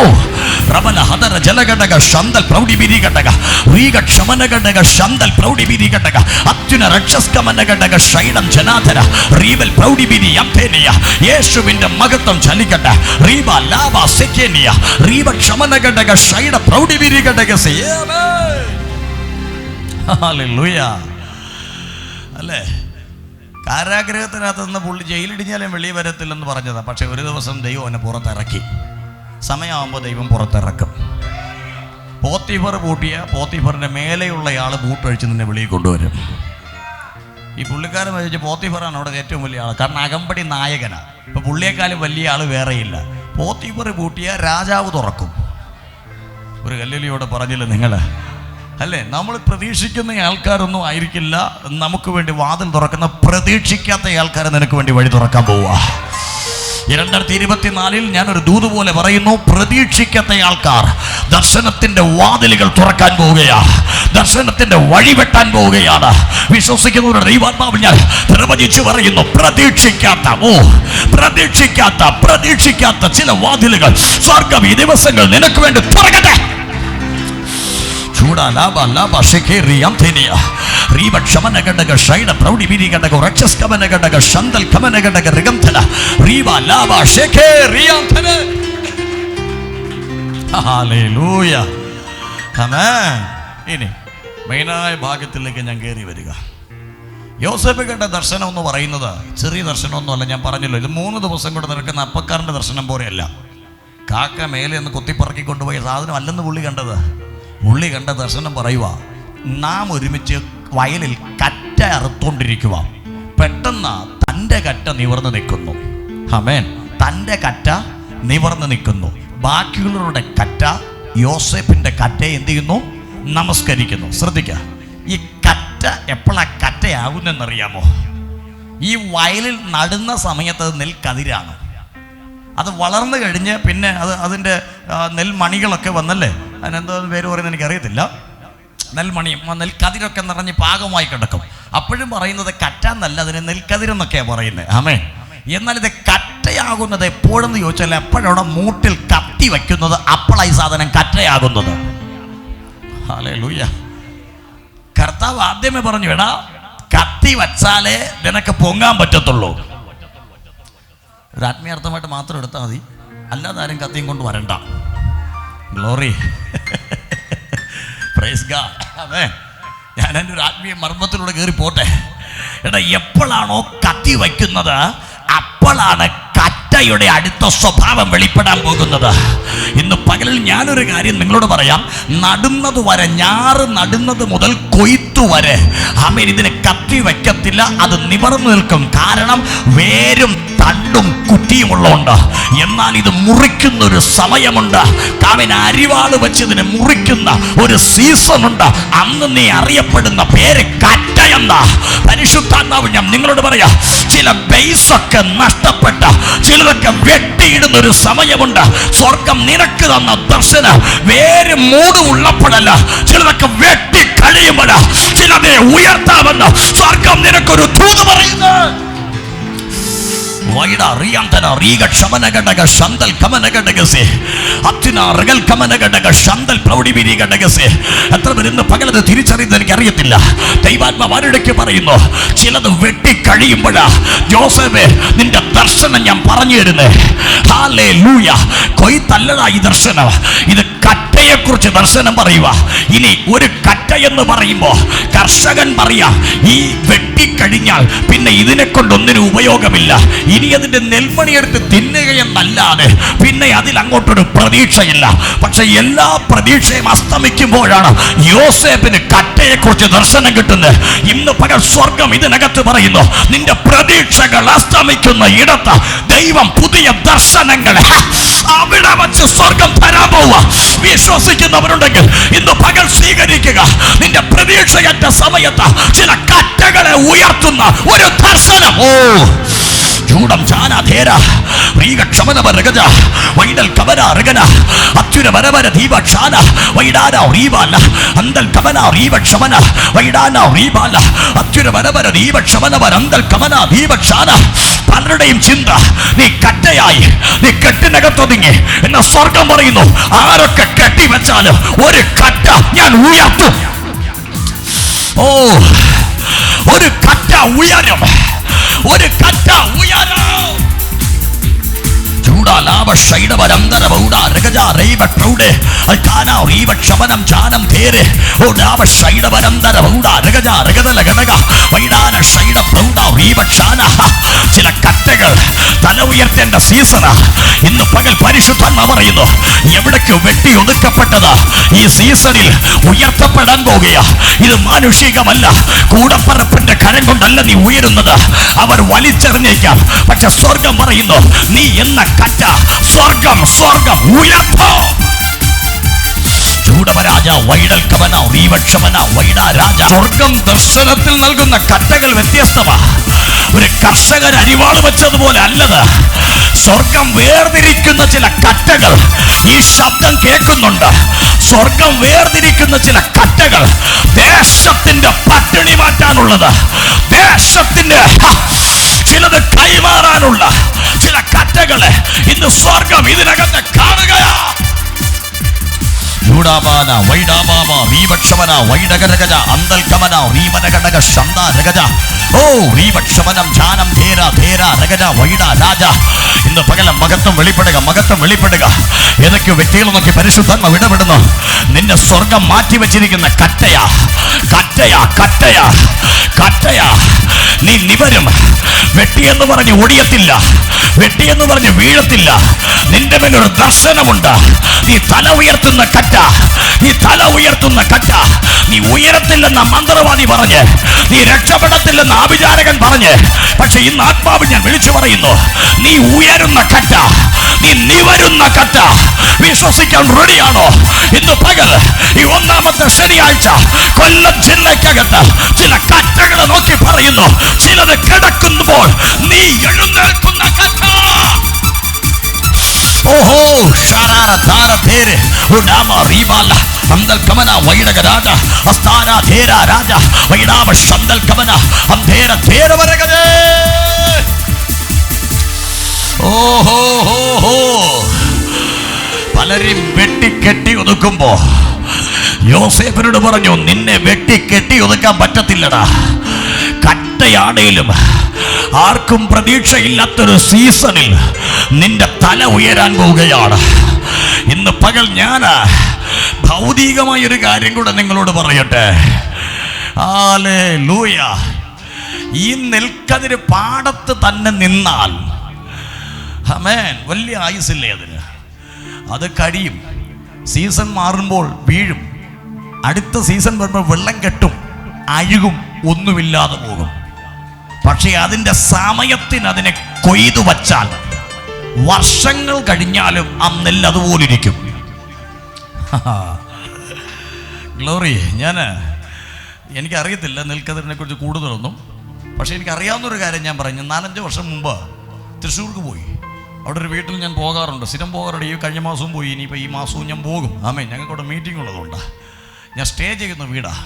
A: റബല ഹദര ജലഘടക ശന്തൽ പ്രൗഢിബിരി ഘടക റീഗ ക്ഷമന ഘടക ശന്തൽ പ്രൗഢിബിരി ഘടക അത്യുന രക്ഷസ്കമന ഘടക ശൈലം ജനാധര റീബൽ പ്രൗഢിബിരി യംതേനിയ. യേശുവിന്റെ മഹത്വം ചലിക്കട്ടെ. റീബ ലാബ സെക്കേനിയ റീബ ക്ഷമന ഘടക ശൈല പ്രൗഢിബിരി ഘടക ഹല്ലേലൂയ. അല്ലേ, കാരാഗ്രഹത്തിനകത്ത് നിന്ന് പുള്ളി ജയിലിടിഞ്ഞാലും വെളിയിൽ വരത്തില്ലെന്ന് പറഞ്ഞതാ. പക്ഷെ ഒരു ദിവസം ദൈവം അവനെ പുറത്തിറക്കി. സമയമാകുമ്പോൾ ദൈവം പുറത്തിറക്കും. പോത്തിഫർ പൂട്ടിയ പോത്തിഫറിൻ്റെ മേലെയുള്ളയാൾ ബൂട്ടഴിച്ച് നിന്നെ വെളിയിൽ കൊണ്ടുവരും. ഈ പുള്ളിക്കാരൻ വെച്ച് പോത്തിഫറാണ് അവിടെ ഏറ്റവും വലിയ ആൾ. കാരണം അകമ്പടി നായകനാണ്. ഇപ്പം പുള്ളിയെക്കാളും വലിയ ആൾ വേറെയില്ല. പോത്തിഫർ പൂട്ടിയ രാജാവ് തുറക്കും. ഒരു ഹല്ലേലൂയോടെ പറഞ്ഞില്ല നിങ്ങൾ? അല്ലേ, നമ്മൾ പ്രതീക്ഷിക്കുന്ന ആൾക്കാരൊന്നും ആയിരിക്കില്ല നമുക്ക് വേണ്ടി വാതിൽ തുറക്കുന്ന. പ്രതീക്ഷിക്കാത്ത ആൾക്കാരെ നിനക്ക് വേണ്ടി വഴി തുറക്കാൻ പോവുക. 2024 ഞാനൊരു ദൂത് പോലെ പറയുന്നു, പ്രതീക്ഷിക്കാത്ത ആൾക്കാർ ദർശനത്തിന്റെ വാതിലുകൾ തുറക്കാൻ പോവുകയാ. ദർശനത്തിന്റെ വഴി വെട്ടാൻ പോവുകയാണ്. വിശ്വസിക്കുന്നവരുടെ ദൈവാത്മാവിൽ ഞാൻ പ്രവചിച്ചു പറയുന്നു, പ്രതീക്ഷിക്കാത്ത ചില വാതിലുകൾ സ്വർഗ്ഗം ഈ ദിവസങ്ങൾ നിനക്ക് വേണ്ടി തുറക്കട്ടെ. ഇനി മെയിനായ ഭാഗത്തിലേക്ക് ഞാൻ കയറി വരിക. യോസേഫ് കണ്ട ദർശനം എന്ന് പറയുന്നത് ചെറിയ ദർശനമൊന്നുമല്ല. ഞാൻ പറഞ്ഞല്ലോ, ഇത് 3 ദിവസം കൊണ്ട് നടക്കുന്ന അപ്പക്കാരൻ്റെ ദർശനം പോലെയല്ല. കാക്ക മേലെ നിന്ന് കൊത്തിപ്പറക്കി കൊണ്ടുപോയ സാധനം അല്ലെന്ന് പുള്ളി കണ്ടത്. പുള്ളി കണ്ട ദർശനം പറയുക, നാം ഒരുമിച്ച് വയലിൽ കറ്റ അറുത്തോണ്ടിരിക്കുക. പെട്ടെന്ന് തൻ്റെ കറ്റ നിവർന്ന് നിൽക്കുന്നു. ആമേൻ. തൻ്റെ കറ്റ നിവർന്ന് നിൽക്കുന്നു. ബാക്കിയുള്ളവരുടെ കറ്റ യോസേഫിൻ്റെ കറ്റയെ എന്ത് ചെയ്യുന്നു? നമസ്കരിക്കുന്നു. ശ്രദ്ധിക്കുക, ഈ കറ്റ എപ്പോഴാണ് കറ്റയാകുന്നതെന്നറിയാമോ? ഈ വയലിൽ നടുന്ന സമയത്ത് അത് നെൽക്കതിരാണ്. അത് വളർന്നു കഴിഞ്ഞ് പിന്നെ അതിൻ്റെ നെൽമണികളൊക്കെ വന്നല്ലേ, അതിനെന്തോ പേര് പറയുന്നത് എനിക്കറിയത്തില്ല. നെൽമണിയും നെൽക്കതിരൊക്കെ നിറഞ്ഞ് പാകമായി കിടക്കും. അപ്പോഴും പറയുന്നത് കറ്റ എന്നല്ല, അതിന് നെൽക്കതിരെന്നൊക്കെയാണ് പറയുന്നത്. ആമേ. എന്നാൽ ഇത് കറ്റയാകുന്നത് എപ്പോഴെന്ന് ചോദിച്ചാൽ എപ്പോഴാണ് മൂട്ടിൽ കത്തി വയ്ക്കുന്നത്, അപ്പോഴായി സാധനം കറ്റയാകുന്നത്. ഹല്ലേലൂയ. കർത്താവ് ആദ്യമേ പറഞ്ഞു, എടാ കത്തി വച്ചാലേ നിനക്ക് പൊങ്ങാൻ പറ്റത്തുള്ളൂ. ഒരു ആത്മീയാർത്ഥമായിട്ട് മാത്രം എടുത്താൽ മതി, അല്ലാതെ ആരും കത്തിയും കൊണ്ട് വരണ്ട. Glory, praise God. അതെ, ഞാൻ എൻ്റെ ഒരു ആത്മീയ മർമ്മത്തിലൂടെ കയറി പോട്ടെ. എടാ, എപ്പോഴാണോ കത്തി വയ്ക്കുന്നത് അപ്പോഴാണ് കറ്റയുടെ അടുത്ത സ്വഭാവം വെളിപ്പെടാൻ പോകുന്നത്. ഇന്ന് പകലിൽ ഞാനൊരു കാര്യം നിങ്ങളോട് പറയാം. നടുന്നത് വരെ, ഞാറ് നടുന്നത് മുതൽ കൊയ്ത്തു വരെ, ആമേൻ, ഇതിന് കത്തി വയ്ക്കത്തില്ല, അത് നിവർന്നു നിൽക്കും. കാരണം വേരും തണ്ടും കുറ്റിയുമുള്ളതുകൊണ്ട്. എന്നാൽ ഇത് മുറിക്കുന്ന ഒരു സമയമുണ്ട്. അവൻ അരിവാള് വെച്ചതിനെ മുറിക്കുന്ന ഒരു സീസൺ ഉണ്ട്. അന്ന് നീ അറിയപ്പെടുന്ന പേര് കറ്റയെന്ന. പരിശുദ്ധാത്മാവ് ഞാൻ നിങ്ങളോട് പറയാ, ചില ബേസൊക്കെ നഷ്ടപ്പെട്ട ചിലതൊക്കെ വെട്ടിയിടുന്ന ഒരു സമയമുണ്ട്. സ്വർഗം നിനക്ക് തന്ന ദർശനം വേര് മൂട് ഉള്ളപ്പോഴല്ല, ചിലതൊക്കെ വെട്ടി കഴിയുമ്പോഴ ചിലതെ ഉയർത്താമെന്ന് സ്വർഗം നിനക്കൊരു ദൂത് പറയുന്നു. എത്ര പേര് ഇന്ന് പകലത് തിരിച്ചറിയുന്നത് എനിക്ക് അറിയത്തില്ല. ദൈവാത്മാവിടയ്ക്ക് പറയുന്നു, ചിലത് വെട്ടിക്കഴിയുമ്പോഴാ ജോസഫേ നിന്റെ ദർശനം ഞാൻ പറഞ്ഞു തരുന്നേ. ഹല്ലേലൂയ. കൊയ്ത്തല്ലടാ ഈ ദർശനം, ഇത് കറ്റയെ കുറിച്ച് ദർശനം പറയുക. ഇനി ഒരു കറ്റ എന്ന് പറയുമ്പോ കർഷകൻ പറയാ, ഈ വെട്ടിക്കഴിഞ്ഞാൽ പിന്നെ ഇതിനെ കൊണ്ടൊന്നിനും ഉപയോഗമില്ല, ഇനി അതിന്റെ നെൽമണിയെടുത്ത് തിന്നുകയെന്നല്ലാതെ പിന്നെ അതിൽ അങ്ങോട്ടൊരു പ്രതീക്ഷയില്ല. പക്ഷെ എല്ലാ പ്രതീക്ഷയും അസ്തമിക്കുമ്പോഴാണ് യോസേഫിന് കറ്റയെ കുറിച്ച് ദർശനം കിട്ടുന്നത്. ഇന്ന് പകൽ സ്വർഗം ഇതിനകത്ത് പറയുന്നു, നിന്റെ പ്രതീക്ഷകൾ അസ്തമിക്കുന്ന ഇടത്ത് ദൈവം പുതിയ ദർശനങ്ങൾ അവിടെ വച്ച് സ്വർഗം തരാൻ പോവുക. വിശ്വസിക്കുന്നവരുണ്ടെങ്കിൽ ഇന്ന് പകൽ സ്വീകരിക്കുക. നിന്റെ പ്രതീക്ഷയറ്റ സമയത്ത് ചില കറ്റകളെ ഉയർത്തുന്ന ഒരു ദർശനം. ചൂടം ചാന ധേര റീഗക്ഷമന രഗജ വൈഡൽ കവന രഗന അത്യുര വരവര ദീപക്ഷാന വൈഡാന റീബാല അന്തൽ കവന റീവക്ഷമന വൈഡാന റീബാല അത്യുര വരവര ദീപക്ഷമന വരന്തൽ കവന ദീപക്ഷാന. പലരുടെയും ചിന്ത, നീ കറ്റയായി, നീ കെട്ടിനകത്തൊതുങ്ങി എന്ന സ്വർഗം പറയുന്നു. ആരൊക്കെ കെട്ടി വെച്ചാലും ഒരു കറ്റ ഞാൻ ഉയർത്തും. ഒരു കറ്റ ഉയരും, ഒരു കറ്റ ഉയരും. ചില കറ്റകൾ തല ഉയർത്തേണ്ട സീസണാ. ഇന്ന് പകൽ പരിശുദ്ധാത്മാവ് പറയുന്നു, എവിടേക്ക് വെട്ടി ഒതുക്കപ്പെട്ടതാ ഈ സീസണിൽ ഉയർത്തപ്പെടാൻ പോകുക. ഇത് മാനുഷികമല്ല, കൂടപ്പറപ്പിന്റെ കരം കൊണ്ടല്ല നീ ഉയരുന്നത്. അവർ വലിച്ചെറിഞ്ഞേക്കാം, പക്ഷെ സ്വർഗം പറയുന്നു, നീ എന്ന കറ്റ സ്വർഗം സ്വർഗം ഉയർത്തോ. സ്വർഗം ദർശനത്തിൽ നൽകുന്ന കറ്റകൾ വ്യത്യസ്തമാ. ഒരു കർഷകൻ അരിവാള് വെച്ചതുപോലെ അല്ലത്. സ്വർഗം വേർതിരിക്കുന്ന ചില കറ്റകൾ ഈ ശബ്ദം കേൾക്കുന്നുണ്ട്. സ്വർഗം വേർതിരിക്കുന്ന ചില കറ്റകൾ ദേശത്തിന്റെ പട്ടിണി മാറ്റാനുള്ളത്, ദേശത്തിന്റെ ചിലത് കൈമാറാനുള്ള ചില കറ്റകളെ ഇന്ന് സ്വർഗം ഇതിനകത്ത് കാണുകയാ. ഇന്ന് പകലം മഹത്വം വെളിപ്പെടുക, മഹത്വം വെളിപ്പെടുക. ഏതൊക്കെ വ്യക്തികൾ നോക്കി പരിശുദ്ധാത്മാവ് ഇടപെടുന്നു. നിന്നെ സ്വർഗം മാറ്റി വെച്ചിരിക്കുന്ന കറ്റയാ, കറ്റയാ, കറ്റയാ, കറ്റയാ. നീ നിവരും. വെട്ടിയെന്ന് പറഞ്ഞ് ഒടിയത്തില്ല, വെട്ടിയെന്ന് പറഞ്ഞ് വീഴത്തില്ല. നിന്റെ മേലൊരു ദർശനമുണ്ട്. നീ തല ഉയർത്തുന്ന കറ്റ, നീ തല ഉയർത്തുന്ന കറ്റ. നീ ഉയരത്തില്ലെന്ന മന്ത്രവാദി പറഞ്ഞ്, നീ രക്ഷപ്പെടത്തില്ലെന്ന ആഭിചാരകൻ പറഞ്ഞ്, പക്ഷെ ഇന്ന് ആത്മാവ് ഞാൻ വിളിച്ചു പറയുന്നു, നീ ഉയരുന്ന കറ്റ, നീ നിവരുന്ന കറ്റ. വിശ്വസിക്കാൻ റെഡിയാണോ? ഇന്ന് പകൽ ഈ ഒന്നാമത്തെ ശനിയാഴ്ച കൊല്ലം ജില്ലക്കകത്ത് ചില കറ്റകളെ നോക്കി പറയുന്നു, ചിലത് കിടക്കുമ്പോൾ നീ എഴുന്നേൽക്കുന്ന കറ്റ. ഓഹോ ഷാരാര താര തേരെ ഉഡാമ റീബാല അന്തൽ കമന വൈഡക രാജ അസ്താന ധേര രാജ വൈഡാമ ശന്തൽ കമന അന്ധേര ധേര വരകദേ. ഓഹോ ഹോ ഹോ. പലരും വെട്ടിക്കെട്ടി ഒതുക്കുമ്പോ യോസേഫിനോട് പറഞ്ഞു, നിന്നെ വെട്ടിക്കെട്ടി ഒതുക്കാൻ പറ്റത്തില്ലടാ. കറ്റയാണേലും ആർക്കും പ്രതീക്ഷയില്ലാത്തൊരു സീസണിൽ നിന്റെ തല ഉയരാൻ പോവുകയാണ്. ഇന്ന് പകൽ ഞാൻ ഭൗതികമായൊരു കാര്യം കൂടെ നിങ്ങളോട് പറയട്ടെ. ഹല്ലേലൂയ. ഈ നെൽക്കതിര് പാടത്ത് തന്നെ നിന്നാൽ ആമേൻ, വലിയ ആയുസില്ലേ അതിന്. അത് കഴിയും, സീസൺ മാറുമ്പോൾ വീഴും. അടുത്ത സീസൺ വരുമ്പോൾ വെള്ളം കെട്ടും, അഴുകും. ഒന്നുമില്ലാതെ പോകും. പക്ഷേ അതിൻ്റെ സമയത്തിന് അതിനെ കൊയ്തു വച്ചാൽ വർഷങ്ങൾ കഴിഞ്ഞാലും ആ നെല്ല് അതുപോലെ ഇരിക്കും. ഗ്ലോറി. എനിക്കറിയത്തില്ല നെൽക്കതിരിനെ കുറിച്ച് കൂടുതലൊന്നും. പക്ഷേ എനിക്കറിയാവുന്നൊരു കാര്യം ഞാൻ പറഞ്ഞു. 4-5 വർഷം മുമ്പ് തൃശ്ശൂർക്ക് പോയി. അവിടെ ഒരു വീട്ടിൽ ഞാൻ പോകാറുണ്ട്, സ്ഥിരം പോകാറുണ്ട്. ഈ കഴിഞ്ഞ മാസവും പോയി, ഇനിയിപ്പോൾ ഈ മാസവും ഞാൻ പോകും. ഞങ്ങൾക്കവിടെ മീറ്റിംഗ് ഉള്ളതുകൊണ്ടാണ്. ഞാൻ സ്റ്റേ ചെയ്യുന്ന വീടാണ്.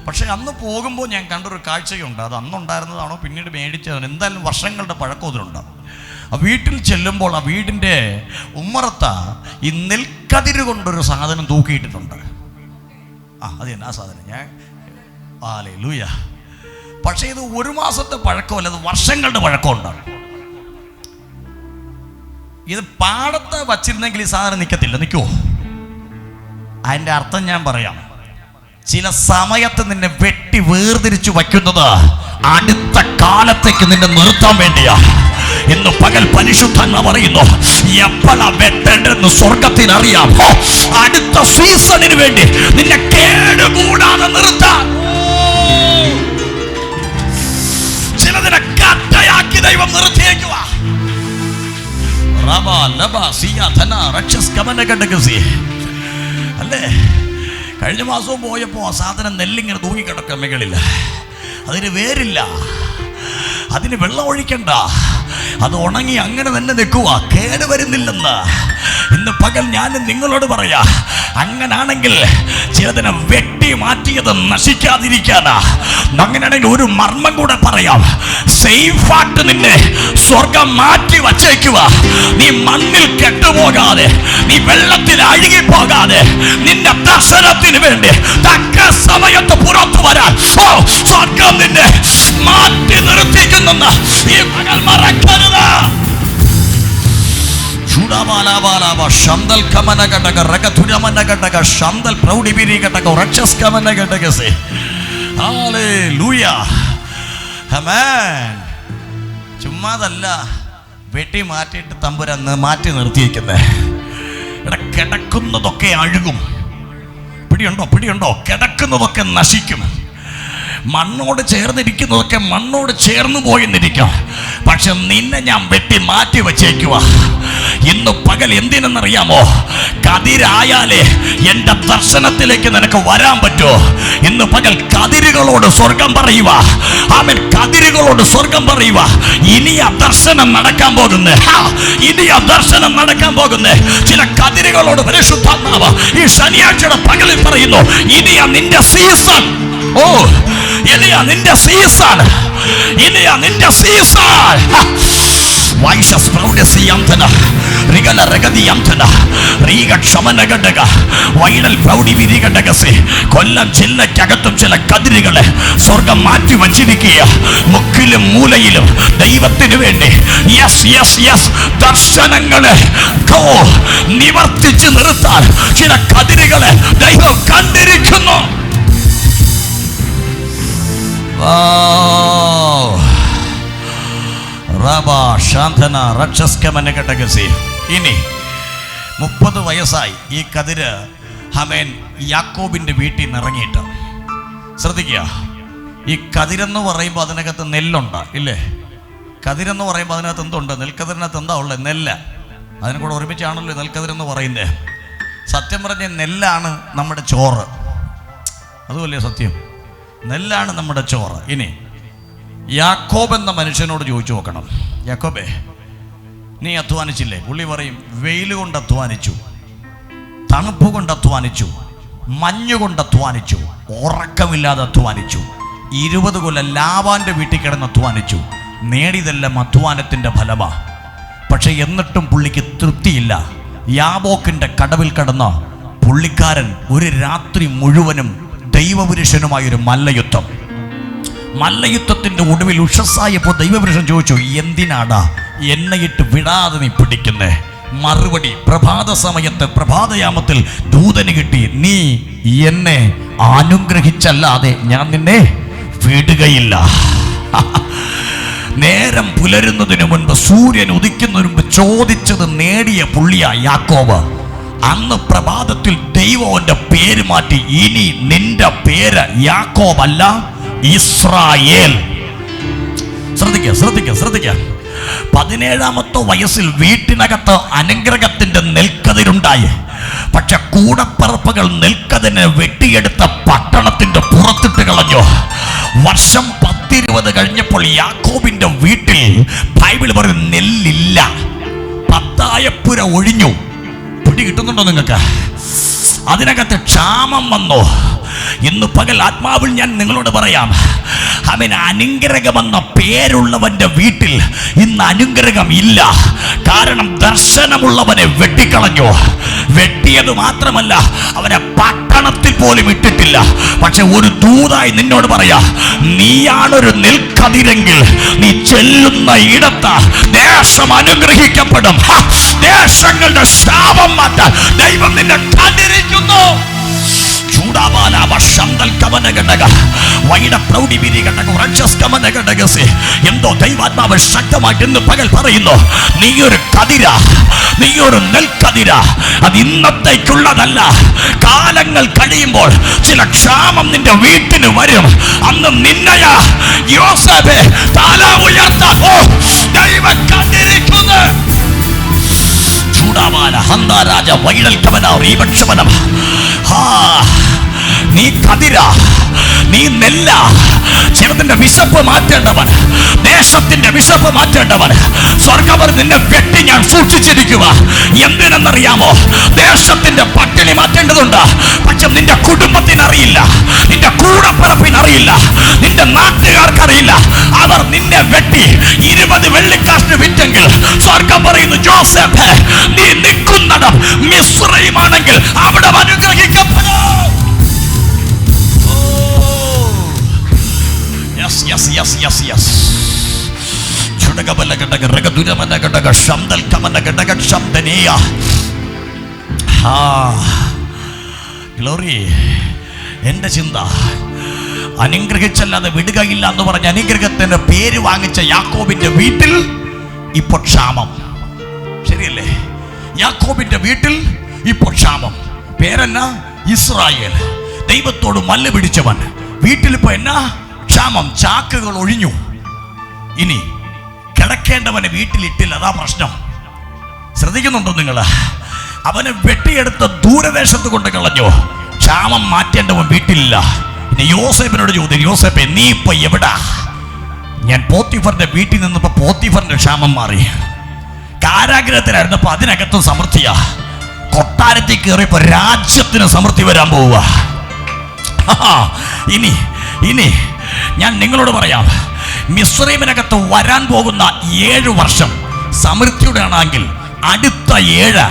A: പക്ഷേ അന്ന് പോകുമ്പോൾ ഞാൻ കണ്ടൊരു കാഴ്ചയുണ്ട്. അത് അന്നുണ്ടായിരുന്നതാണോ പിന്നീട് മേടിച്ചതാണ്, എന്തായാലും വർഷങ്ങളുടെ പഴക്കം അതിലുണ്ട്. ആ വീട്ടിൽ ചെല്ലുമ്പോൾ ആ വീടിൻ്റെ ഉമ്മറത്ത ഈ നെൽക്കതിര് കൊണ്ടൊരു സാധനം തൂക്കിയിട്ടിട്ടുണ്ട്. അത് തന്നെ ആ സാധനം. ഹല്ലേലൂയ. പക്ഷേ ഇത് 1 മാസത്തെ പഴക്കമല്ല, അത് വർഷങ്ങളുടെ പഴക്കമുണ്ട്. ഇത് പാടത്ത് വച്ചിരുന്നെങ്കിൽ ഈ സാധനം നിൽക്കുമോ? അതിൻ്റെ അർത്ഥം ഞാൻ പറയാം. ചില സമയത്ത് നിന്നെ വെട്ടി വേർതിരിച്ചു വയ്ക്കുന്നത് അടുത്ത കാലത്തേക്ക് നിന്നെ നിർത്താൻ വേണ്ടിയാ. ഇന്ന് പകൽ പരിശുദ്ധാത്മാവ് പറയുന്നു, എപ്പോഴാ വെട്ടേണ്ടെന്ന് സ്വർഗത്തിന് അറിയാം. അടുത്ത സീസണിന് വേണ്ടി നിന്നെ കേടുകൂടാതെ നിർത്താൻ ചിലതിനെ കട്ടയാക്കി ദൈവം നിർത്തിയേക്കുക. അല്ലേ? കഴിഞ്ഞ മാസവും പോയപ്പോൾ ആ സാധനം നെല്ലിങ്ങനെ തൂങ്ങിക്കിടക്കുക മുകളിൽ. അതിന് വേരില്ല, അതിന് വെള്ളം ഒഴിക്കണ്ട, അത് ഉണങ്ങി അങ്ങനെ തന്നെ നിൽക്കുക, കേടുവരുന്നില്ലെന്ന്. ഇന്ന് പകൽ ഞാൻ നിങ്ങളോട് പറയാ, അങ്ങനാണെങ്കിൽ ചിലതിനെ വെട്ടി മാറ്റിയത് നശിക്കാതിരിക്കാനാ. അങ്ങനെയാണെങ്കിൽ ഒരു മർമ്മം കൂടെ പറയാം. സേഫായിട്ട് നിന്നെ സ്വർഗം മാറ്റി വച്ചേക്കുക. നീ മണ്ണിൽ കെട്ടുപോകാതെ, നീ വെള്ളത്തിൽ അഴുകിപ്പോകാതെ, നിന്റെ ദർശനത്തിന് വേണ്ടി തക്ക സമയത്ത് പുറത്തു വരാൻ സ്വർഗം നിന്നെ മാറ്റി നിർത്തിക്കുന്നെന്ന് ഈ മകൾ മറക്കരുത്. ചുമ്മാതല്ല വെട്ടി മാറ്റിയിട്ട് തമ്പുരാൻ മാറ്റി നിർത്തിയിരിക്കുന്നേ. ഇവിടെ കിടക്കുന്നതൊക്കെ അഴുകും. പിടിയുണ്ടോ? കിടക്കുന്നതൊക്കെ നശിക്കും. മണ്ണോട് ചേർന്നിരിക്കുന്നതൊക്കെ മണ്ണോട് ചേർന്ന് പോയെന്നിരിക്കാം. പക്ഷെ നിന്നെ ഞാൻ വെട്ടി മാറ്റി വച്ചേക്കുക. ഇന്ന് പകൽ എന്തിനെന്നറിയാമോ? കതിരായാലേ എൻ്റെ ദർശനത്തിലേക്ക് നിനക്ക് വരാൻ പറ്റുമോ? ഇന്ന് പകൽ കതിരുകളോട് സ്വർഗം പറയുക. ആമേൻ. കതിരുകളോട് സ്വർഗം പറയുക. ഇനി ആ ദർശനം നടക്കാൻ പോകുന്നേ. ചില കതിരുകളോട് പരിശുദ്ധാത്മാവ് ഈ ശനിയാഴ്ചയുടെ പകലിൽ പറയുന്നു, ഇനിയാ നിന്റെ സീസൺ. ഇനിയാ നിന്റെ സീസൺ. കൊല്ലം ജില്ലക്കകത്തും ചില കതിരുകളെ സ്വർഗം മാറ്റി വച്ചിരിക്കുക. മുക്കിലും മൂലയിലും ദൈവത്തിന് വേണ്ടി ദർശനങ്ങളെ നിവർത്തിച്ച് നിർത്താൻ ചില കതിരുകളെ ദൈവം കണ്ടിരിക്കുന്നു. ഇനി 30 വയസ്സായി ഈ കതിര് യാക്കോബിന്റെ വീട്ടിൽ നിന്ന് ഇറങ്ങിയിട്ട്. ശ്രദ്ധിക്കുക, ഈ കതിരെന്ന് പറയുമ്പോൾ അതിനകത്ത് നെല്ലുണ്ട്, ഇല്ലേ? കതിരെന്ന് പറയുമ്പോൾ അതിനകത്ത് എന്തുണ്ട്? നെൽക്കതിരിനകത്ത് എന്താ ഉള്ളത്? നെല്ല്. അതിനെ കൂടെ ഒരുമിച്ചാണല്ലോ നെൽക്കതിരെന്ന് പറയുന്നത്. സത്യം പറഞ്ഞ നെല്ലാണ് നമ്മുടെ ചോറ്. അതുമല്ലേ സത്യം? നെല്ലാണ് നമ്മുടെ ചോറ്. ഇനി യാക്കോബ് എന്ന മനുഷ്യനോട് ചോദിച്ചു നോക്കണം, യാക്കോബേ നീ അധ്വാനിച്ചില്ലേ? പുള്ളി പറയും, വെയിൽ കൊണ്ട് അധ്വാനിച്ചു, തണുപ്പ് കൊണ്ട് അധ്വാനിച്ചു, മഞ്ഞുകൊണ്ട് അധ്വാനിച്ചു, ഉറക്കമില്ലാതെ അധ്വാനിച്ചു, 20 കൊല്ലം ലാബാന്റെ വീട്ടിൽ കിടന്ന് അധ്വാനിച്ചു. നേടിയതെല്ലാം അധ്വാനത്തിൻ്റെ ഫലമാ. പക്ഷെ എന്നിട്ടും പുള്ളിക്ക് തൃപ്തിയില്ല. യാബോക്കിൻ്റെ കടവിൽ കിടന്ന പുള്ളിക്കാരൻ ഒരു രാത്രി മുഴുവനും ദൈവപുരുഷനുമായൊരു മല്ലയുദ്ധത്തിൻ്റെ ഒടുവിൽ ഉഷസ്സായപ്പോൾ ദൈവപുരുഷൻ ചോദിച്ചു, എന്തിനാടാ എന്നെയിട്ട് വിടാതെ നീ പിടിക്കുന്നേ? മറുപടി, പ്രഭാത സമയത്ത് പ്രഭാതയാമത്തിൽ ദൂതന് കിട്ടി, നീ എന്നെ അനുഗ്രഹിച്ചല്ലാതെ ഞാൻ നിന്നെ വിടുകയില്ല. നേരം പുലരുന്നതിന് മുൻപ്, സൂര്യൻ ഉദിക്കുന്നതിന് മുൻപ് ചോദിച്ചത് നേടിയ പുള്ളിയാ യാക്കോബ്. അന്ന് പ്രഭാതത്തിൽ ദൈവം അവൻ്റെ പേര് മാറ്റി. ഇനി നിന്റെ പേര് യാക്കോബ് അല്ല, ഇസ്രായേൽ. ശ്രദ്ധിക്കുക. 17-ാമത്തെ വയസ്സിൽ വീട്ടിനകത്ത് അനുഗ്രഹത്തിന്റെ നെൽക്കതിരുണ്ടായി. പക്ഷെ കൂടപ്പറപ്പുകൾ നെൽക്കതിനെ വെട്ടിയെടുത്ത പട്ടണത്തിന്റെ പുറത്തിട്ട് കളഞ്ഞു. വർഷം 10-20 കഴിഞ്ഞപ്പോൾ യാക്കോബിന്റെ വീട്ടിൽ ബൈബിൾ പറയും നെല്ലില്ല, പത്തായപ്പുര ഒഴിഞ്ഞു. പിടി കിട്ടുന്നുണ്ടോ നിങ്ങൾക്ക്? അതിനകത്ത് ക്ഷാമം വന്നു. ഇന്ന് പകൽ ആത്മാവിൽ ഞാൻ നിങ്ങളോട് പറയാം, അവന് അനുഗ്രഹമെന്ന പേരുള്ളവന്റെ വീട്ടിൽ ഇന്ന് അനുഗ്രഹം ഇല്ല. കാരണം ദർശനമുള്ളവനെ വെട്ടിക്കളഞ്ഞു. വെട്ടിയത് മാത്രമല്ല, അവനെ പട്ടണത്തിൽ പോലും ഇട്ടിട്ടില്ല. പക്ഷെ ഒരു ദൂതായി നിന്നോട് പറയാ, നീയാണൊരു നെൽക്കതിരെങ്കിൽ നീ ചെല്ലുന്ന ഇടത്ത് ദേശം അനുഗ്രഹിക്കപ്പെടും. ദേശങ്ങളുടെ ശാപം മാറ്റാൻ ദൈവം നിന്നെ കണ്ടിരിക്കുന്നു. എന്തോ ദൈവാത്മാവ് ശക്തമായിട്ട് ഇന്ന് പകൽ പറയുന്നു, നീയൊരു കതിര, നീയൊരു നെൽക്കതിര. അത് ഇന്നത്തേക്കുള്ളതല്ല. കാലങ്ങൾ കഴിയുമ്പോൾ ചില ക്ഷാമം നിന്റെ വീട്ടിന് വരും. അന്ന് നിന്നയാ യോസേഫേ തല ഉയർത്താൻ ദൈവം കണ്ടിരിക്കുന്നു. നീ കതിര, നീ നെല്ല. ജീവിതത്തിന്റെ വിശപ്പ് മാറ്റേണ്ടവൻ, ദേശത്തിന്റെ വിശപ്പ് മാറ്റേണ്ടവൻ. സ്വർഗ്ഗവർ നിന്നെ വെട്ടി ഞാൻ സൂക്ഷിച്ചിരിക്കുക. എന്തിനെന്നറിയാമോ? ദേശത്തിന്റെ പട്ടിണി മാറ്റേണ്ടതുണ്ട്. പക്ഷെ നിന്റെ കുടുംബത്തിനറിയില്ല, നിന്റെ കൂടപ്പിറപ്പിനറിയില്ല, നിന്റെ നാട്ടുകാർക്കറിയില്ല. അവർ നിന്നെ വെട്ടി 20 വെള്ളിക്കാശിന് വിറ്റെങ്കിൽ സ്വർഗ്ഗം പറയുന്നു, ജോസഫ് നീ നിൽക്കുന്നിടം മിസ്രയീമാണെങ്കിൽ അവിടെ അനുഗ്രഹിക്കപ്പെടും. എന്റെ ചിന്ത, അനുഗ്രഹിച്ചല്ലാതെ വിടുകയില്ല എന്ന് പറഞ്ഞ അനുഗ്രഹത്തിന്റെ പേര് വാങ്ങിച്ച യാക്കോബിന്റെ വീട്ടിൽ ഇപ്പോൾ ക്ഷാമം. ശരിയല്ലേ? യാക്കോബിന്റെ വീട്ടിൽ ഇപ്പോൾ ക്ഷാമം. പേരെന്നാ? ഇസ്രായേൽ. ദൈവത്തോട് മല്ല് പിടിച്ചവൻ. വീട്ടിലിപ്പോ എന്നാ? ക്ഷാമം. ചാക്കുകൾ ഒഴിഞ്ഞു. ഇനി കിടക്കേണ്ടവനെ വീട്ടിലിട്ടില്ല. അതാ പ്രശ്നം. ശ്രദ്ധിക്കുന്നുണ്ടോ നിങ്ങൾ? അവനെ വെട്ടിയെടുത്ത് ദൂരദേശത്ത് കൊണ്ട് കളഞ്ഞു. ക്ഷാമം മാറ്റേണ്ടവൻ വീട്ടിലില്ല. ഇനി യോസേഫിനോട് ചോദ്യം, യോസേഫേ നീ ഇപ്പൊ എവിടാ? ഞാൻ പോത്തിഫറിന്റെ വീട്ടിൽ നിന്നപ്പോ പോത്തിഫറിന്റെ ക്ഷാമം മാറി. കാരാഗ്രഹത്തിലായിരുന്നപ്പോ അതിനകത്തും സമൃദ്ധിയാ. കൊട്ടാരത്തിൽ കയറിയപ്പോ രാജ്യത്തിന് സമൃദ്ധി വരാൻ പോവുക. ഇനി ഞാൻ നിങ്ങളോട് പറയാം, മിസ്രൈമിനകത്ത് വരാൻ പോകുന്ന 7 വർഷം സമൃദ്ധിയുടെ ആണെങ്കിൽ അടുത്ത 7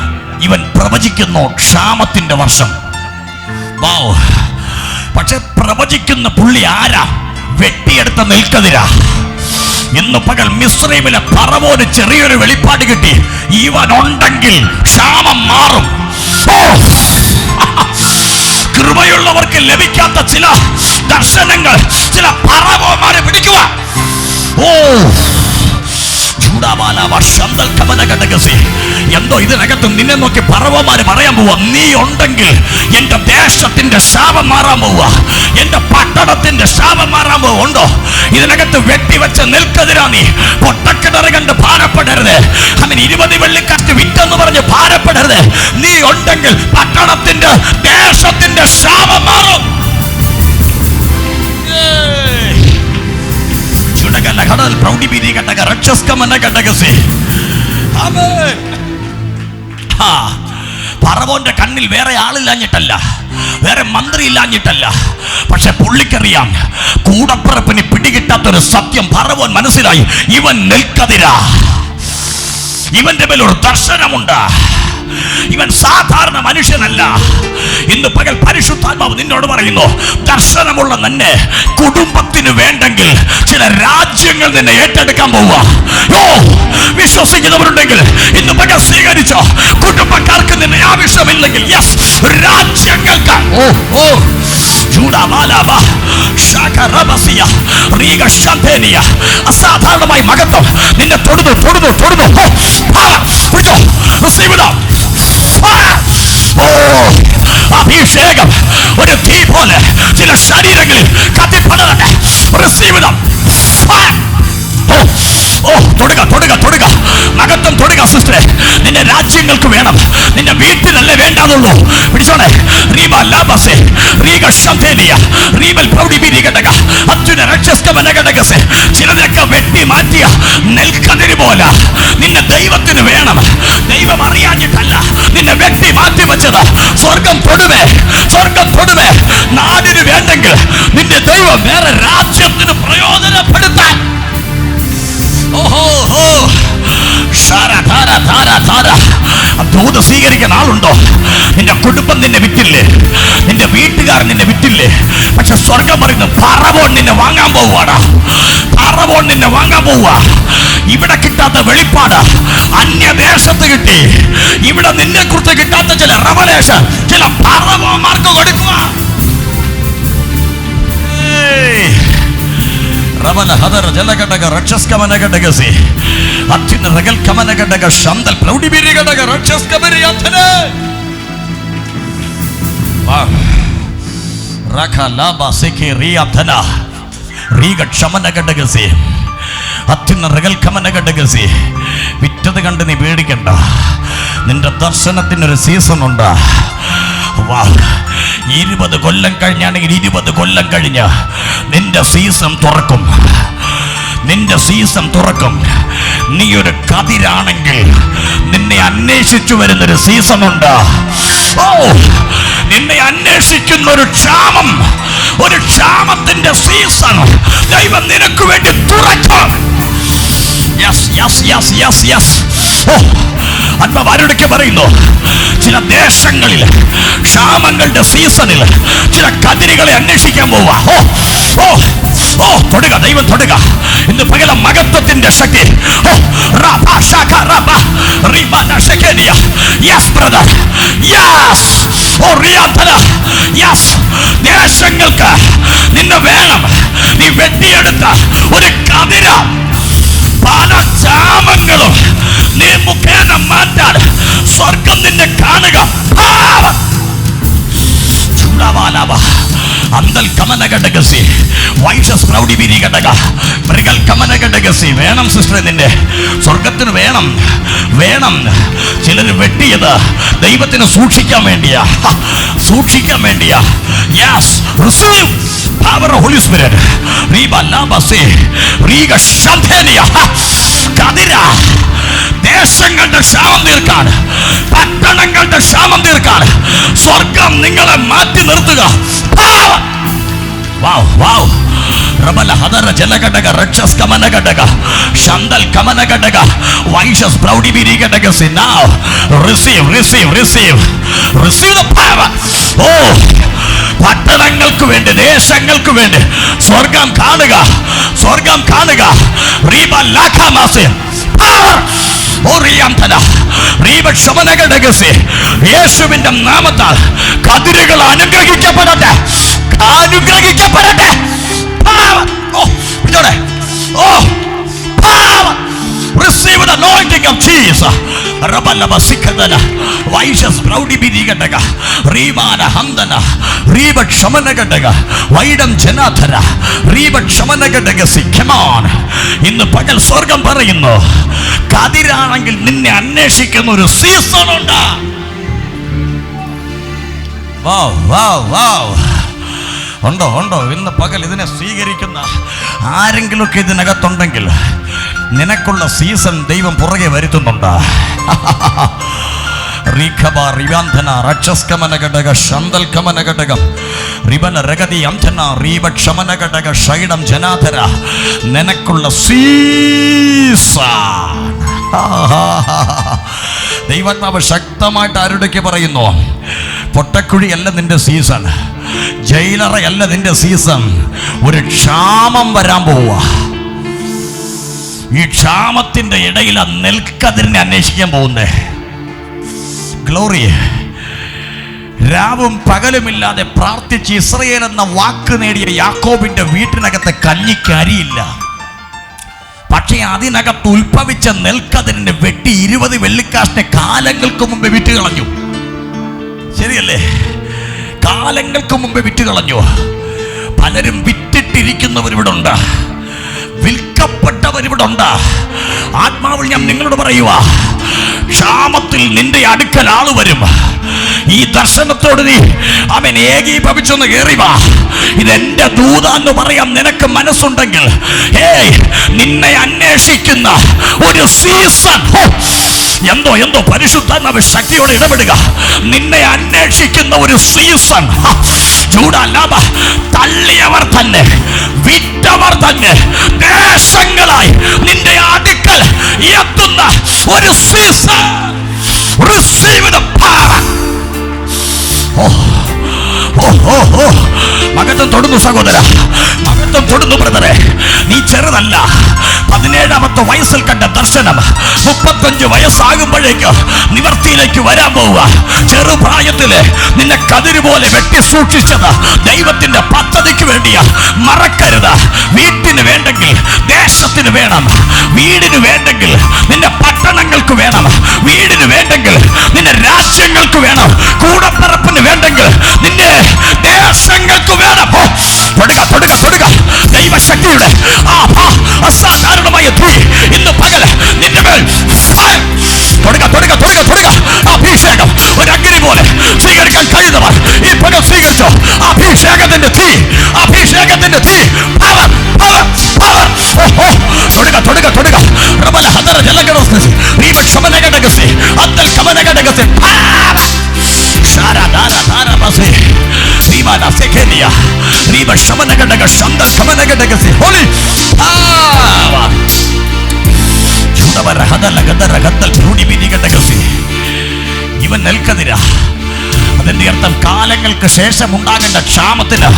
A: ഇവൻ പ്രവചിക്കുന്നു ക്ഷാമത്തിന്റെ വർഷം. പക്ഷെ പ്രവചിക്കുന്ന പുള്ളി ആരാ? വെട്ടിയെടുത്ത നെൽക്കതിര. ഇന്ന് പകൽ മിസ്രൈമിലെ ഫറവോന് ചെറിയൊരു വെളിപ്പാട് കിട്ടി. ഇവൻ ഉണ്ടെങ്കിൽ ക്ഷാമം മാറും. കൃപയുള്ളവർക്ക് ലഭിക്കാത്ത ചില ദർശനങ്ങൾ ചില ഫറവോന്മാരെ പിടിക്കുക. എന്തോ ഇതിനകത്ത് നിന്നെ നോക്കി ഫറവോന്മാര് പറയാൻ പോവാ, നീ ഉണ്ടെങ്കിൽ എന്റെ ദേശത്തിന്റെ ശാപം മാറാൻ പോവുക, എന്റെ പട്ടണത്തിന്റെ ശാപം മാറാൻ പോവുക. ഉണ്ടോ? ഇതിനകത്ത് വെട്ടിവെച്ച നെൽക്കതിരാ നീ. പൊട്ടക്കിണറ് കണ്ട് ഭാരപ്പെടരുത്. അവൻ 20 വെള്ളിക്കാശ് വിറ്റെന്ന് പറഞ്ഞ് ഭാരപ്പെടരുത്. നീ ഉണ്ടെങ്കിൽ പട്ടണത്തിന്റെ ദേശത്തിന്റെ ശാപം മാറും. ഫറവോന്റെ കണ്ണിൽ വേറെ ആളില്ലാഞ്ഞിട്ടല്ല, വേറെ മന്ത്രി ഇല്ലാഞ്ഞിട്ടല്ല. പക്ഷെ പുള്ളിക്കറിയാം, കൂടപ്പിറപ്പിന് പിടികിട്ടാത്തൊരു സത്യം ഫറവോൻ മനസ്സിലായി. ഇവൻ നെൽക്കതിര. ഇവന്റെ മേലൊരു ദർശനമുണ്ട്. ഇവൻ സാധാരണ മനുഷ്യനല്ല. ഇന്ന് പകൽ പരിശുദ്ധാത്മാവ് നിന്നോട് പറയുന്നു, ദർശനമുള്ള നിന്നെ കുടുംബത്തിന് വേണ്ടെങ്കിൽ ചില രാജ്യങ്ങൾ നിന്നെ ഏറ്റെടുക്കാൻ പോവുക. വിശ്വസിക്കുന്നവരുണ്ടെങ്കിൽ ഇന്ന് പകൽ സ്വീകരിച്ചോ. കുടുംബക്കാർക്ക് നിന്നെ ആവശ്യമില്ലെങ്കിൽ രാജ്യങ്ങൾക്ക് അസാധാരണമായി മഹത്വം നിന്നെ തൊടുന്നു. അഭിഷേകം ഒരു തീ പോലെ ചില ശരീരങ്ങളിൽ കത്തിപ്പടരട്ടെ. Receive them. Fire. തൊടുക മകത്വം തൊടുക സിസ്റ്ററെ. നിന്റെ രാജ്യങ്ങൾക്ക് വേണം, നിന്റെ വീട്ടിലല്ലേ വേണ്ടാന്നുള്ളൂ. പിടിച്ചോണേ. ചിലതൊക്കെ വെട്ടി മാറ്റിയ നെൽക്കതിര് പോലെ നിന്റെ ദൈവത്തിന് വേണം. ദൈവം അറിയാഞ്ഞിട്ടല്ല നിന്നെ വെട്ടി മാറ്റി വെച്ചത്. സ്വർഗം തൊടുവേ, സ്വർഗം തൊടുവേ. നാടിന് വേണ്ടെങ്കിൽ നിന്റെ ദൈവം വേറെ രാജ്യത്തിന് പ്രയോജനപ്പെടുത്താൻ. ദൂത് സ്വീകരിക്കാൻ ആളുണ്ടോ? നിന്റെ കുടുംബം നിന്നെ വിറ്റില്ലേ, നിന്റെ വീട്ടുകാർ നിന്നെ വിറ്റില്ലേ? പക്ഷെ സ്വർഗം പറയുന്നു പറവോൺ നിന്നെ വാങ്ങാൻ പോവുകയാണ്. പറവോൺ നിന്നെ വാങ്ങാൻ പോവുക. ഇവിടെ കിട്ടാത്ത വെളിപ്പാട് അന്യദേശത്ത് കിട്ടി. ഇവിടെ നിന്നെ കുറിച്ച് കിട്ടാത്ത ചില റെവലേഷൻ ചില പറവോന്മാർക്ക് കൊടുക്കുക. വിറ്റത് കണ്ട് നീ പേടിക്കണ്ട. നിന്റെ ദർശനത്തിനൊരു സീസൺ ഉണ്ട്. 20 കൊല്ലം കഴിഞ്ഞാണെങ്കിൽ 20 കൊല്ലം കഴിഞ്ഞ് നിന്റെ സീസൺ തുറക്കും. നിന്റെ സീസൺ തുറക്കും. നീ ഒരു കതിരാണെങ്കിൽ നിന്നെ അന്വേഷിച്ചു വരുന്നൊരു സീസൺ ഉണ്ട്. നിന്നെ അന്വേഷിക്കുന്ന ഒരു ക്ഷാമം, ഒരു ക്ഷാമത്തിന്റെ സീസൺ ദൈവം നിനക്ക് വേണ്ടി തുറക്കും. ആത്മാവാരോടൊക്കെ പറയുന്നു, ചില ദേശങ്ങളിൽ ക്ഷാമങ്ങളുടെ സീസണിൽ ചില കതിരുകളെ അന്വേഷിക്കാൻ പോവാ. തൊടുക, ദൈവം തൊടുക. ഇന്ന് പകല മഹത്വത്തിന്റെ ശക്തി. ദേശങ്ങൾക്ക് നിന്നെ വേണം. നീ വെട്ടിയെടുത്ത ഒരു കതിര പല ക്ഷാമങ്ങളും നീ മുഖേന മാറ്റാൻ സ്വർഗം നിന്നെ കാണുക. വേണം സിസ്റ്ററെ, നിന്റെ സ്വർഗത്തിന് വേണം, വേണം. ചിലർ വെട്ടിയത് ദൈവത്തിന് സൂക്ഷിക്കാൻ വേണ്ടിയാ, സൂക്ഷിക്കാൻ വേണ്ടിയാ. Yes, receive power of Holy Spirit. ദേശങ്ങളുടെ ക്ഷാമം തീർക്കാൻ, പട്ടണങ്ങളുടെ ക്ഷാമം തീർക്കാൻ സ്വർഗം നിങ്ങളെ മാറ്റി നിർത്തുക. പട്ടണങ്ങൾക്ക് വേണ്ടി, ദേശങ്ങൾക്ക് വേണ്ടി സ്വർഗം കാണുക, സ്വർഗം കാണുക. യേശുവിന്റെ നാമത്താൽ കതിരുകൾ അനുഗ്രഹിക്കപ്പെടട്ടെ, അനുഗ്രഹിക്കപ്പെടട്ടെ. Receive the anointing of Jesus. Rabalaba sikadana, Vaishas Braudi Bidigadaga, Rimana Hamdana, Ribat Shamanagadaga, Vaidam Janathara, Ribat Shamanagadaga. Come on. In the Pagal Sorgam Parayino, Kadirangil Ninne Aneshikanuru Seasonunda. Wow, wow, wow. ഉണ്ടോ ഉണ്ടോ? ഇന്ന് പകൽ ഇതിനെ സ്വീകരിക്കുന്ന ആരെങ്കിലുമൊക്കെ ഇതിനകത്തുണ്ടെങ്കിൽ നിനക്കുള്ള season ദൈവം പുറകെ വരുത്തുന്നുണ്ട്. നിനക്കുള്ള സീസൺ ദൈവാത്മാവ് ശക്തമായിട്ട് ആരുടെയൊക്കെ പറയുന്നു, പൊട്ടക്കുഴിയല്ല നിന്റെ സീസൺ, ജയിലറയല്ല നിന്റെ സീസൺ. ഒരു ക്ഷാമം വരാൻ പോവുക. ഈ ക്ഷാമത്തിന്റെ ഇടയിൽ ആ നെൽക്കതിരിനെ അന്വേഷിക്കാൻ പോകുന്നേ. ഗ്ലോറി. രാവും പകലുമില്ലാതെ പ്രാർത്ഥിച്ച് ഇസ്രയേൽ എന്ന വാക്ക് നേടിയ യാക്കോബിന്റെ വീട്ടിനകത്തെ കഞ്ഞിക്ക് അരിയില്ല. പക്ഷേ അതിനകത്ത് ഉത്ഭവിച്ച നെൽക്കതിരിനെ വെട്ടി 20 വെള്ളിക്കാശിനെ കാലങ്ങൾക്ക് മുമ്പ് വിറ്റുകളഞ്ഞു. ശരിയല്ലേ? കാലങ്ങൾക്ക് മുമ്പ് വിറ്റുകളഞ്ഞു. പലരും വിറ്റിട്ട് വിട്ടിരിക്കുന്നവരിവിടുണ്ട്, വിൽക്കപ്പെട്ടവരിവിടുണ്ട്. ആത്മാവിൽ ഞാൻ നിങ്ങളോട് പറയുക, ക്ഷാമത്തിൽ നിന്റെ അടുക്കൽ ആള് വരും. ഈ ദർശനത്തോട് നീ അവൻ ഏകീഭവിച്ചൊന്ന് കയറി വാ. ഇതെന്റെ ദൂതാന്ന് പറയാം നിനക്ക് മനസ്സുണ്ടെങ്കിൽ. നിന്നെ അന്വേഷിക്കുന്ന ഒരു സീസൺ, എന്തോ പരിശുദ്ധാത്മാവ് ശക്തിയോടെ ഇടപെടുക. നിന്നെ അന്വേഷിക്കുന്ന ഒരു സീസൺ, ചൂടല്ലാമ തള്ളിയവർ തന്നെ, വിറ്റവർ തന്നെ ദേശങ്ങളായി നിന്റെ അടുക്കൽ എത്തുന്ന ഒരു സീസൺ. Receive the power. മകത്വം തൊടുന്നു സഹോദര, മകത്വം തൊടുന്നു ബ്രദറെ. നീ ചെറുതല്ല. 17ാമത്തെ വയസ്സിൽ കണ്ട ദർശനം 35 വയസ്സാകുമ്പോഴേക്ക് നിവർത്തിയിലേക്ക് വരാൻ പോവുക. ചെറുപ്രായത്തില് നിന്നെ കതിര് പോലെ വെട്ടി സൂക്ഷിച്ചത് ദൈവത്തിന്റെ പദ്ധതിക്ക് വേണ്ടിയാ. മറക്കരുത്. വീട്ടിന് വേണ്ടെങ്കിൽ ദേശത്തിന് വേണം, വീടിന് വേണ്ടെങ്കിൽ നിന്റെ പട്ടണങ്ങൾക്ക് വേണം, വീടിന് വേണ്ടെങ്കിൽ നിന്റെ രാജ്യങ്ങൾക്ക് വേണം, കൂടപ്പിറപ്പിന് വേണ്ടെങ്കിൽ നിന്റെ ദേശങ്ങൾക്ക് വേണം. ദൈവശക്തിയുടെ അസാധാരണമായ തീ ഇന്ന് പകല് നിന്റെ മേൽ അഭിഷേകം ഒരു അഗ്നി പോലെ സ്വീകരിക്കാൻ കഴിയുന്നവർ ഈ പകൽ സ്വീകരിച്ചോ. അഭിഷേകത്തിന്റെ തീ, അഭിഷേകത്തിന്റെ തീ. ഇവൻ നെൽക്കതിര. അതിന്റെ അർത്ഥം കാലങ്ങൾക്ക് ശേഷം ഉണ്ടാകേണ്ട ക്ഷാമത്തിന്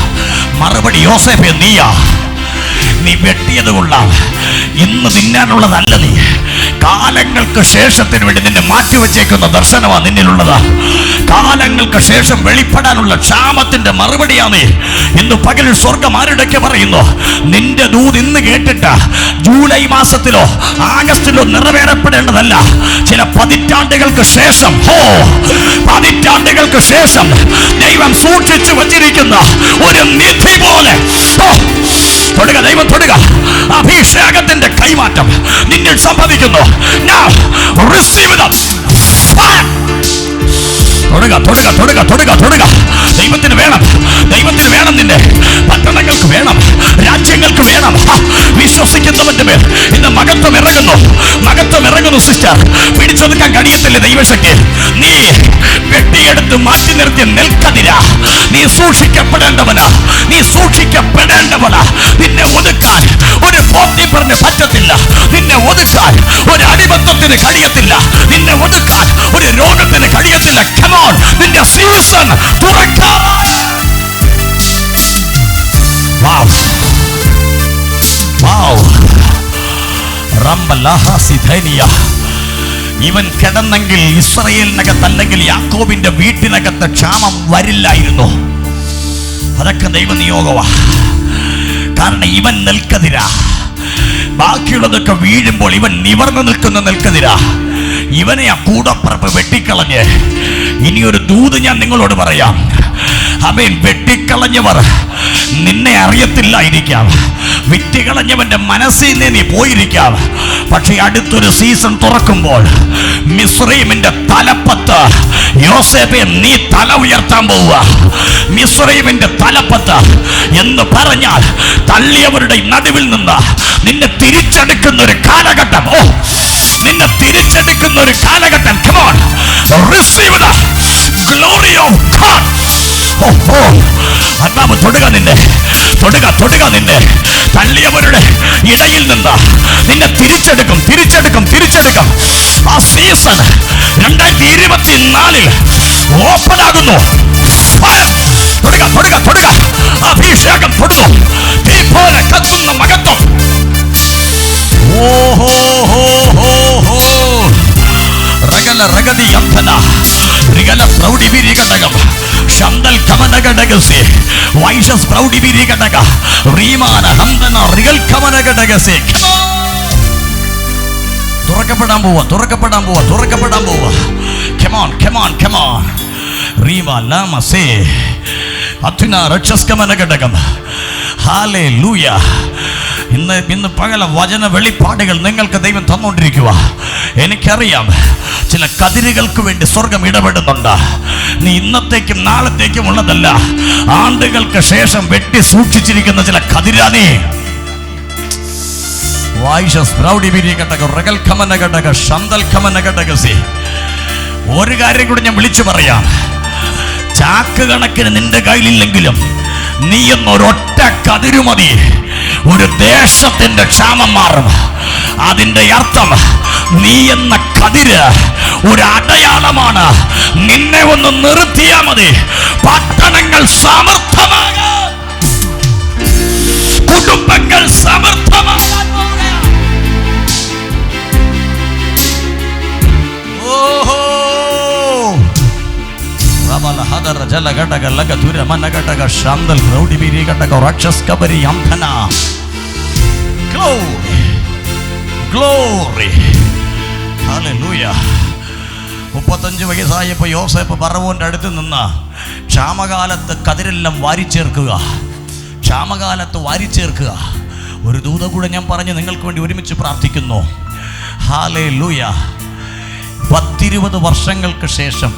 A: മറുപടി യോസേഫേ നീയാ. നീ വെട്ടിയത് കൊള്ളാം, ഇന്ന് തിന്നാനുള്ളതല്ല. നീ കാലങ്ങൾക്ക് ശേഷത്തിന് വേണ്ടി നിന്നെ മാറ്റിവെച്ചേക്കുന്ന ദർശനമാണ് നിന്നിലുള്ളത്. കാലങ്ങൾക്ക് ശേഷം വെളിപ്പെടാനുള്ള ക്ഷാമത്തിന്റെ മറുപടിയാണ് ഇന്ന് പകലിൽ സ്വർഗം ആരുടെയൊക്കെ പറയുന്നു. നിന്റെ ദൂത് ഇന്ന് കേട്ടിട്ട് ജൂലൈ മാസത്തിലോ ആഗസ്റ്റിലോ നിറവേറപ്പെടേണ്ടതല്ല. ചില പതിറ്റാണ്ടുകൾക്ക് ശേഷം, പതിറ്റാണ്ടുകൾക്ക് ശേഷം ദൈവം സൂക്ഷിച്ചു വച്ചിരിക്കുന്ന ഒരു നിധി പോലെ തൊടുക. ദൈവം തൊടുക. അഭിഷേകത്തിന്റെ കൈമാറ്റം നിന്നിൽ സംഭവിക്കുന്നു. Now receive the fire. തൊടുക. ദൈവത്തിന് വേണം, ദൈവത്തിന് വേണം. നിന്റെ പട്ടണങ്ങൾക്ക് വേണം, രാജ്യങ്ങൾക്ക് വേണം. വിശ്വസിക്കുന്നവന്റെ മേൽ ഇന്ന് മകത്വം ഇറങ്ങുന്നു, മകത്വം ഇറങ്ങുന്നു. സിസ്റ്റർ, പിടിച്ചെടുക്കാൻ കഴിയത്തില്ല ദൈവശക്തി. നീ വെട്ടിയെടുത്ത് മാറ്റി നിർത്തിയ നെൽക്കതിര. നീ സൂക്ഷിക്കപ്പെടേണ്ടവനാ, നീ സൂക്ഷിക്കപ്പെടേണ്ടവനാ. നിന്നെ ഒതുക്കാൻ ഒരു പോത്തിപ്പറിന് പറ്റത്തില്ല. നിന്നെ ഒതുക്കാൻ ഒരു അടിമത്തത്തിന് കഴിയത്തില്ല. നിന്നെ ഒതുക്കാൻ ഒരു രോഗത്തിന് കഴിയത്തില്ല. Come on, നിന്റെ സീസൺ തുറക്കാനായി. ഇവൻ കിടന്നെങ്കിൽ ഇസ്രായേലിനകത്തല്ലെങ്കിൽ യാക്കോബിന്റെ വീട്ടിനകത്ത് ക്ഷാമം വരില്ലായിരുന്നു. അതൊക്കെ ദൈവനിയോഗമാ. കാരണം ഇവൻ നെൽക്കതിര. ബാക്കിയുള്ളതൊക്കെ വീഴുമ്പോൾ ഇവൻ നിവർന്നു നിൽക്കുന്ന നെൽക്കതിര. ഇവനെ ആ കൂടപ്പറപ്പ് വെട്ടിക്കളഞ്ഞ് ഇനിയൊരു ദൂത് ഞാൻ നിങ്ങളോട് പറയാം. അവൻ വെട്ടിക്കളഞ്ഞവർ നിന്നെ അറിയത്തില്ലായിരിക്കാം, വിറ്റുകളഞ്ഞവന്റെ മനസ്സിൽ നിന്ന് നീ പോയിരിക്കാം. പക്ഷെ അടുത്തൊരു സീസൺ തുറക്കുമ്പോൾ മിസ്രയീമിന്റെ തലപ്പത്ത് യോസേഫേ നീ തല ഉയർത്താൻ പോവുക. മിസ്രയീമിന്റെ തലപ്പത്ത് എന്ന് പറഞ്ഞാൽ തള്ളിയവരുടെ നടുവിൽ നിന്ന് നിന്നെ തിരിച്ചെടുക്കുന്ന ഒരു കാലഘട്ടം. നിന്നെ തിരിച്ചെടുക്കുന്ന ഒരു കാലഘട്ടം. Come on, receive the glory of God. അതാവ് തൊടുക നിന്നെ, തൊടുക നിന്നെ. തള്ളിയവരുടെ ഇടയിൽ നിന്ന് നിന്നെ തിരിച്ചെടുക്കും. ആ സീസൺ 2024 ഓപ്പൺ ആകുന്നു. തൊടുക. അഭിഷേകം തൊടുന്നു. തീ പോലെ കത്തുന്ന മകത്വം. തുറക്കപ്പെടാൻ പോവാ. Come on. ഹല്ലേലൂയ. ഇന്ന് പകല വചന വെളിപ്പാടുകൾ നിങ്ങൾക്ക് ദൈവം തന്നുകൊണ്ടിരിക്കുക. എനിക്കറിയാം ചില കതിരുകൾക്ക് വേണ്ടി സ്വർഗം ഇടപെടുന്നുണ്ട്. നീ ഇന്നത്തേക്കും നാളത്തേക്കും ഉള്ളതല്ല, ആണ്ടുകൾക്ക് ശേഷം വെട്ടി സൂക്ഷിച്ചിരിക്കുന്ന ചില കതിരാണി. ഒരു കാര്യം കൂടി ഞാൻ വിളിച്ചു പറയാം. ചാക്ക് കണക്കിന് നിന്റെ കയ്യിലില്ലെങ്കിലും നീ എന്നൊരൊറ്റ കതിരുമതി, ഒരു ദേശത്തിന്റെ ക്ഷാമം മാറും. അതിന്റെ അർത്ഥം നീ എന്ന കതിര് ഒരു അടയാളമാണ്. നിന്നെ ഒന്ന് നിർത്തിയാൽ മതി, പട്ടണങ്ങൾ സമർത്ഥമാകാൻ, കുടുംബങ്ങൾ സമർത്ഥമാകാൻ. ഓഹോ Glory. Hallelujah. 35 വയസ്സായപ്പോ യോസേപ്പ് ഫറവോന്റെ അടുത്ത് നിന്ന് ക്ഷാമകാലത്ത് കതിരെല്ലാം വാരിച്ചേർക്കുക, ക്ഷാമകാലത്ത് വാരിച്ചേർക്കുക. ഒരു ദൂത കൂടെ ഞാൻ പറഞ്ഞ് നിങ്ങൾക്ക് വേണ്ടി ഒരുമിച്ച് പ്രാർത്ഥിക്കുന്നു. ഹല്ലേലൂയ. 10-20 വർഷങ്ങൾക്ക് ശേഷം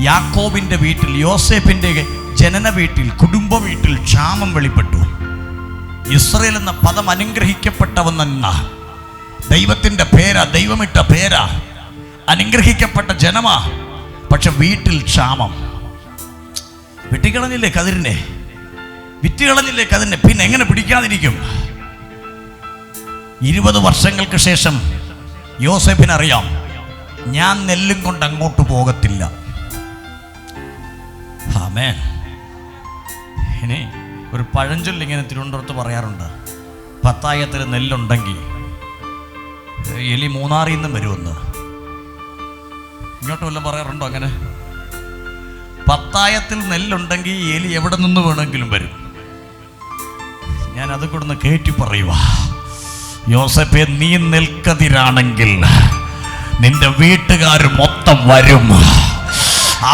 A: യാക്കോബിന്റെ വീട്ടിൽ, യോസേപ്പിന്റെ ജനന വീട്ടിൽ, കുടുംബ വീട്ടിൽ ക്ഷാമം വെളിപ്പെട്ടു. ഇസ്രായേൽ എന്ന പദം അനുഗ്രഹിക്കപ്പെട്ടവനെന്ന ദൈവത്തിൻ്റെ പേരാ, ദൈവമിട്ട പേരാ, അനുഗ്രഹിക്കപ്പെട്ട ജനമാ. പക്ഷെ വീട്ടിൽ ക്ഷാമം. വെട്ടിക്കളഞ്ഞില്ലേ കതിരിനെ, വിറ്റുകളഞ്ഞില്ലേ കതിരിനെ, പിന്നെ എങ്ങനെ പിടിക്കാതിരിക്കും? 20 വർഷങ്ങൾക്ക് ശേഷം യോസേപ്പിനറിയാം, ഞാൻ നെല്ലും കൊണ്ട് അങ്ങോട്ട് പോകത്തില്ല. ആമേൻ. ഇനി ഒരു പഴഞ്ചൊല്ല് ഇങ്ങനെ തിരുവനന്തപുരത്ത് പറയാറുണ്ട്, പത്തായത്തിൽ നെല്ലുണ്ടെങ്കിൽ എലി മൂന്നാറിൽ നിന്നും വരുമെന്ന്. ഇങ്ങോട്ട് വല്ലതും പറയാറുണ്ടോ അങ്ങനെ? പത്തായത്തിൽ നെല്ലുണ്ടെങ്കിൽ എലി എവിടെ നിന്ന് വേണമെങ്കിലും വരും. ഞാൻ അത് കൂടെ കേട്ടി പറയുക. യോസേപ്പേ, നീ നെൽക്കതിരാണെങ്കിൽ നിന്റെ വീട്ടുകാർ മൊത്തം വരും.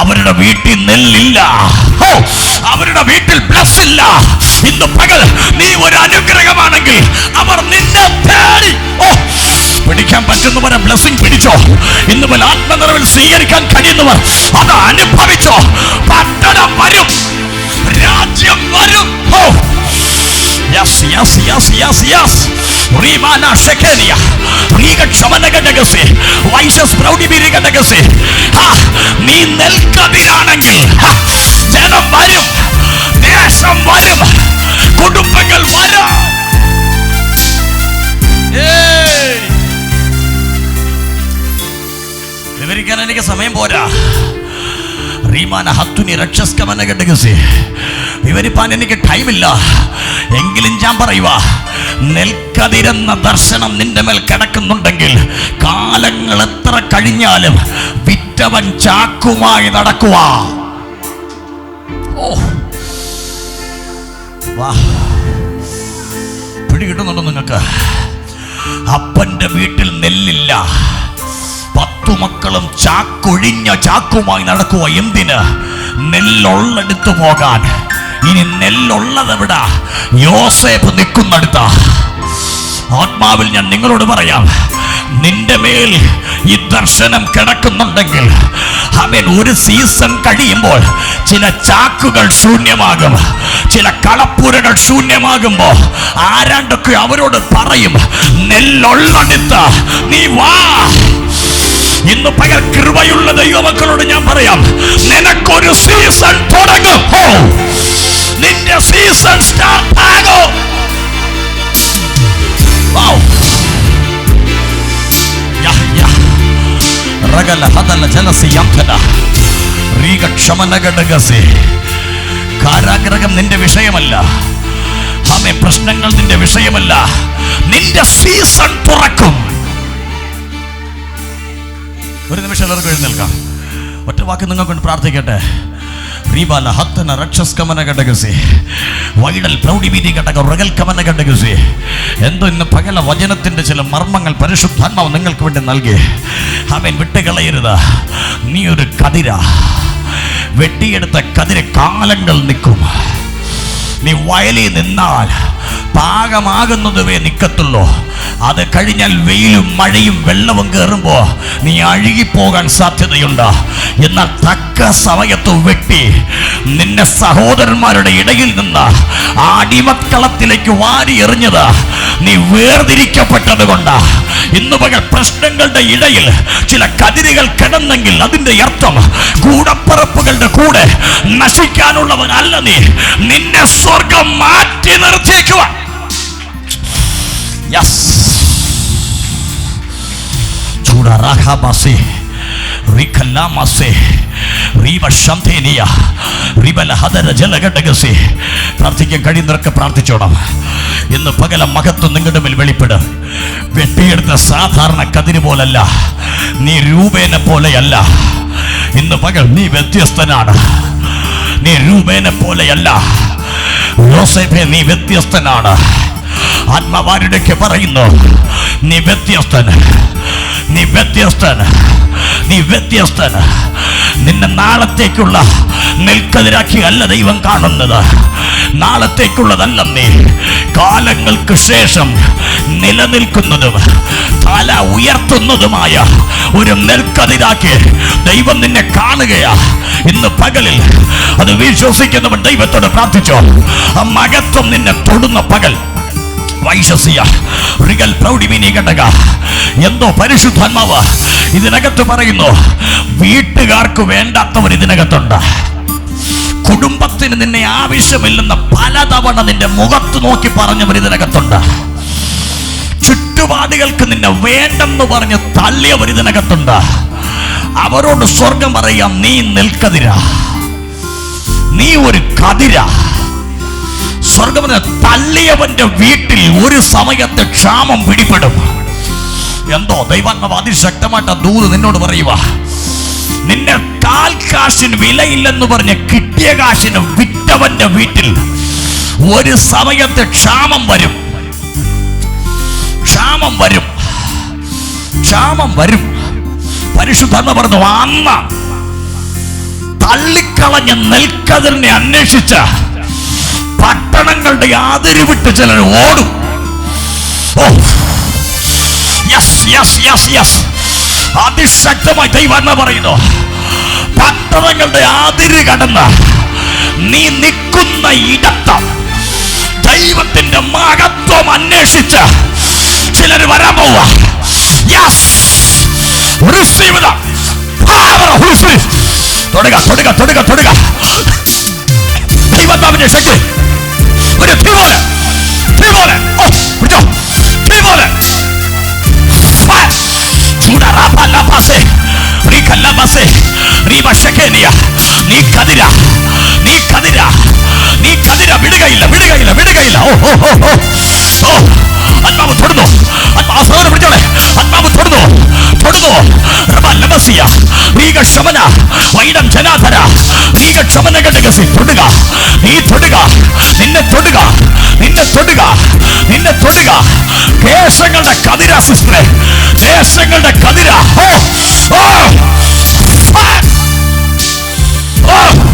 A: അവരുടെ വീട്ടിൽ നെല്ലില്ല, അവരുടെ വീട്ടിൽ ബ്ലസ് ഇല്ല. ഇന്ന് പകൽ നീ ഒരു അനുഗ്രഹമാണെങ്കിൽ അവർ നിന്നെ തേടി പിടിക്കാൻ പറ്റുന്നവർ ബ്ലെസ്സിംഗ് പിടിച്ചോ. ഇന്ന് മുതൽ ആത്മനിറവിൽ സ്വീകരിക്കാൻ കഴിയുന്നവർ അത് അനുഭവിച്ചോ. പട്ടണം വരും, രാജ്യം വരും. Yes, yes, yes, yes, yes. Rimana Shekelia. Riga Chamanagase. Vaishas Proudibiri Gadagase. Ha! നീ നെൽക്കതിരാണെങ്കിൽ ജനം വരും, ദേശം വരും, കുടുംബങ്ങൾ വരും. വിവരിക്കാൻ എനിക്ക് സമയം പോരാ. വിവരിപ്പാൻ എനിക്ക് ടൈമില്ല. എങ്കിലും ഞാൻ പറയുക, നെൽക്കതിരെന്ന ദർശനം നിന്റെ മേൽ കിടക്കുന്നുണ്ടെങ്കിൽ കാലങ്ങൾ എത്ര കഴിഞ്ഞാലും വിറ്റവൻ ചാക്കുമായി നടക്കുക. ഓ വാ, പിടികിട്ടുന്നുണ്ടോ നിങ്ങൾക്ക്? അപ്പന്റെ വീട്ടിൽ നെല്ലില്ല, 10 മക്കളും ചാക്കൊഴിഞ്ഞ ചാക്കുമായി നടക്കുക. എന്തിന്? നെല്ലുള്ളെടുത്തു പോകാൻ. ഇനി നെല്ലുള്ളതെവിടാ? യോസേപ്പ് നിൽക്കുന്നെടുത്ത. ആത്മാവിൽ ഞാൻ നിങ്ങളോട് പറയാം, നിന്റെ മേൽ ഈ ദർശനം കിടക്കുന്നുണ്ടെങ്കിൽ അവൻ ഒരു സീസൺ കഴിയുമ്പോൾ ചില ചാക്കുകൾ ശൂന്യമാകും, ചില കളപ്പുരകൾ ശൂന്യമാകുമ്പോ ആരാണ്ടൊക്കെ അവരോട് പറയും, നെല്ലുള്ളെടുത്ത നീ വാ. ഇന്ന് പകൽ കൃപയുള്ള ദൈവമക്കളോട് ഞാൻ പറയാം, നിനക്കൊരു സീസൺ തുടങ്ങും. നിന്റെ സീസൺ സ്റ്റാർട്ട് ആകും. കാരാഗ്രഹം നിന്റെ വിഷയമല്ല, പ്രശ്നങ്ങൾ നിന്റെ വിഷയമല്ല. നിന്റെ സീസൺ തുറക്കും. ഒരു നിമിഷം എല്ലാവർക്കും എഴുന്നേൽക്കാം. ഒറ്റ വാക്ക് നിങ്ങൾ കൊണ്ട് പ്രാർത്ഥിക്കട്ടെ. എന്തോ ഇന്ന് പകല വചനത്തിന്റെ ചില മർമ്മങ്ങൾ പരിശുദ്ധാത്മാവ് നിങ്ങൾക്ക് വേണ്ടി നൽകി. അവൻ വിട്ടുകളയരുത്. നീ ഒരു കതിര, വെട്ടിയെടുത്ത കതിര് കാലങ്ങൾ നിൽക്കും. നീ വയലിൽ നിന്നാൽ പാകമാകുന്നതുവേ നിൽക്കത്തുള്ളൂ. അത് കഴിഞ്ഞാൽ വെയിലും മഴയും വെള്ളവും കയറുമ്പോൾ നീ അഴുകിപ്പോകാൻ സാധ്യതയുണ്ട്. എന്നാൽ തക്ക സമയത്ത് വെട്ടി നിന്നെ സഹോദരന്മാരുടെ ഇടയിൽ നിന്ന് ആ അടിമക്കളത്തിലേക്ക് വാരി എറിഞ്ഞത് നീ വേർതിരിക്കപ്പെട്ടത് കൊണ്ട്. ഇന്ന് പകൽ പ്രശ്നങ്ങളുടെ ഇടയിൽ ചില കതിരുകൾ കിടന്നെങ്കിൽ അതിന്റെ അർത്ഥം കൂടപ്പറപ്പുകളുടെ കൂടെ നശിക്കാനുള്ളവനല്ല നീ. നിന്നെ സ്വർഗം മാറ്റി നിർത്തിയേക്കുക. പ്രാർത്ഥിക്കാൻ കഴിയുന്നവർക്ക് പ്രാർത്ഥിച്ചോണം. ഇന്ന് പകല മഹത്വം നിങ്ങളുടെ മേൽ വെളിപ്പെടും. വെട്ടിയെടുത്ത സാധാരണ കതിര് പോലല്ല, നീ രൂപേനെ പോലെയല്ല. ഇന്ന് പകൽ നീ വ്യത്യസ്തനാണ്. നീ രൂപേനെ പോലെയല്ല. യോസേഫേ, നീ വ്യത്യസ്തനാണ്. ആത്മാവാരുടെയൊക്കെ പറയുന്നു, നീ വ്യത്യസ്തൻ, നീ വ്യത്യസ്തൻ, നീ വ്യത്യസ്തൻ. നിന്നെ നാളത്തേക്കുള്ള നെൽക്കതിരാക്കി അല്ല ദൈവം കാണുന്നത്. നാളത്തേക്കുള്ളതല്ല നീ. കാലങ്ങൾക്ക് ശേഷം നിലനിൽക്കുന്നതും തല ഉയർത്തുന്നതുമായ ഒരു നെൽക്കതിരാക്കി ദൈവം നിന്നെ കാണുകയാ. ഇന്ന് പകലിൽ അത് വിശ്വസിക്കുന്നവൻ ദൈവത്തോട് പ്രാർത്ഥിച്ചോ. ആ മഹത്വം നിന്നെ തൊടുന്ന പകൽ എന്തോ പരിശുദ്ധാത്മാവ് ഇതിനകത്ത് പറയുന്നു. വീട്ടുകാർക്ക് വേണ്ടാത്തവർ ഇതിനകത്തുണ്ട്. കുടുംബത്തിന് നിന്നെ ആവശ്യമില്ലെന്ന് പലതവണ നിന്റെ മുഖത്ത് നോക്കി പറഞ്ഞവർ ഇതിനകത്തുണ്ട്. ചുറ്റുപാടുകൾക്ക് നിന്നെ വേണ്ടെന്ന് പറഞ്ഞ് തള്ളിയവർ ഇതിനകത്തുണ്ട്. അവരോട് സ്വർഗം പറയാം, നീ നിൽക്കതിര, നീ ഒരു കതിര. സ്വർഗം തള്ളിയവന്റെ വീട്ടിൽ ഒരു സമയത്ത് ക്ഷാമം പിടിപെടും. എന്തോ ദൈവാത്മാവ് അതിശക്തമായിട്ട് ദൂത് നിന്നോട് പറയുക. നിന്നെ കാൽ കാശിന് വിലയില്ലെന്ന് പറഞ്ഞ് കിട്ടിയ കാശിന് വിറ്റവന്റെ വീട്ടിൽ ഒരു സമയത്ത് ക്ഷാമം വരും. ക്ഷാമം വരും, ക്ഷാമം വരും. പരിശുദ്ധാത്മാവ് പറഞ്ഞു, അന്ന് തള്ളിക്കളഞ്ഞ നെൽക്കതിരിനെ അന്വേഷിച്ച പട്ടണങ്ങളുടെ അതിര് വിട്ട് ചിലർ ഓടും. അതിശക്തമായി ദൈവാത്മാവ് പറയുന്നു, പട്ടണങ്ങളുടെ അതിര് കടന്ന് നീ നിൽക്കുന്ന ഇടത്ത് ദൈവത്തിന്റെ മഹത്വം അന്വേഷിച്ച് ചിലർ വരാൻ പോവാ. തൊടുക തൊടുക തൊടുക തൊടുക. ദൈവാത്മാവിന്റെ ശക്തി ഒരു തീ പോലെ, തീ പോലെ, പിടിച്ചോ, തീ പോലെ. നീ കതിര, നീ കതിര, നീ കതിര. വിടുകയില്ല, വിടുകയില്ല, വിടുകയില്ല. ആത്മാവ് തൊടുന്നു, ആത്മാവ് പിടിച്ചോളെ. ആത്മാവ് തൊടുന്നു, തൊടുന്നു. വൈഡം ജനാധര നീക ക്ഷമനകടകസി. തൊടുക, നീ തൊടുക, നിന്നെ തൊടുക, നിന്നെ തൊടുക, നിന്നെ തൊടുക. ദേശങ്ങളുടെ കതിര സിസ്റ്ററെ, ദേശങ്ങളുടെ കതിര. ഓ ഓ ഓ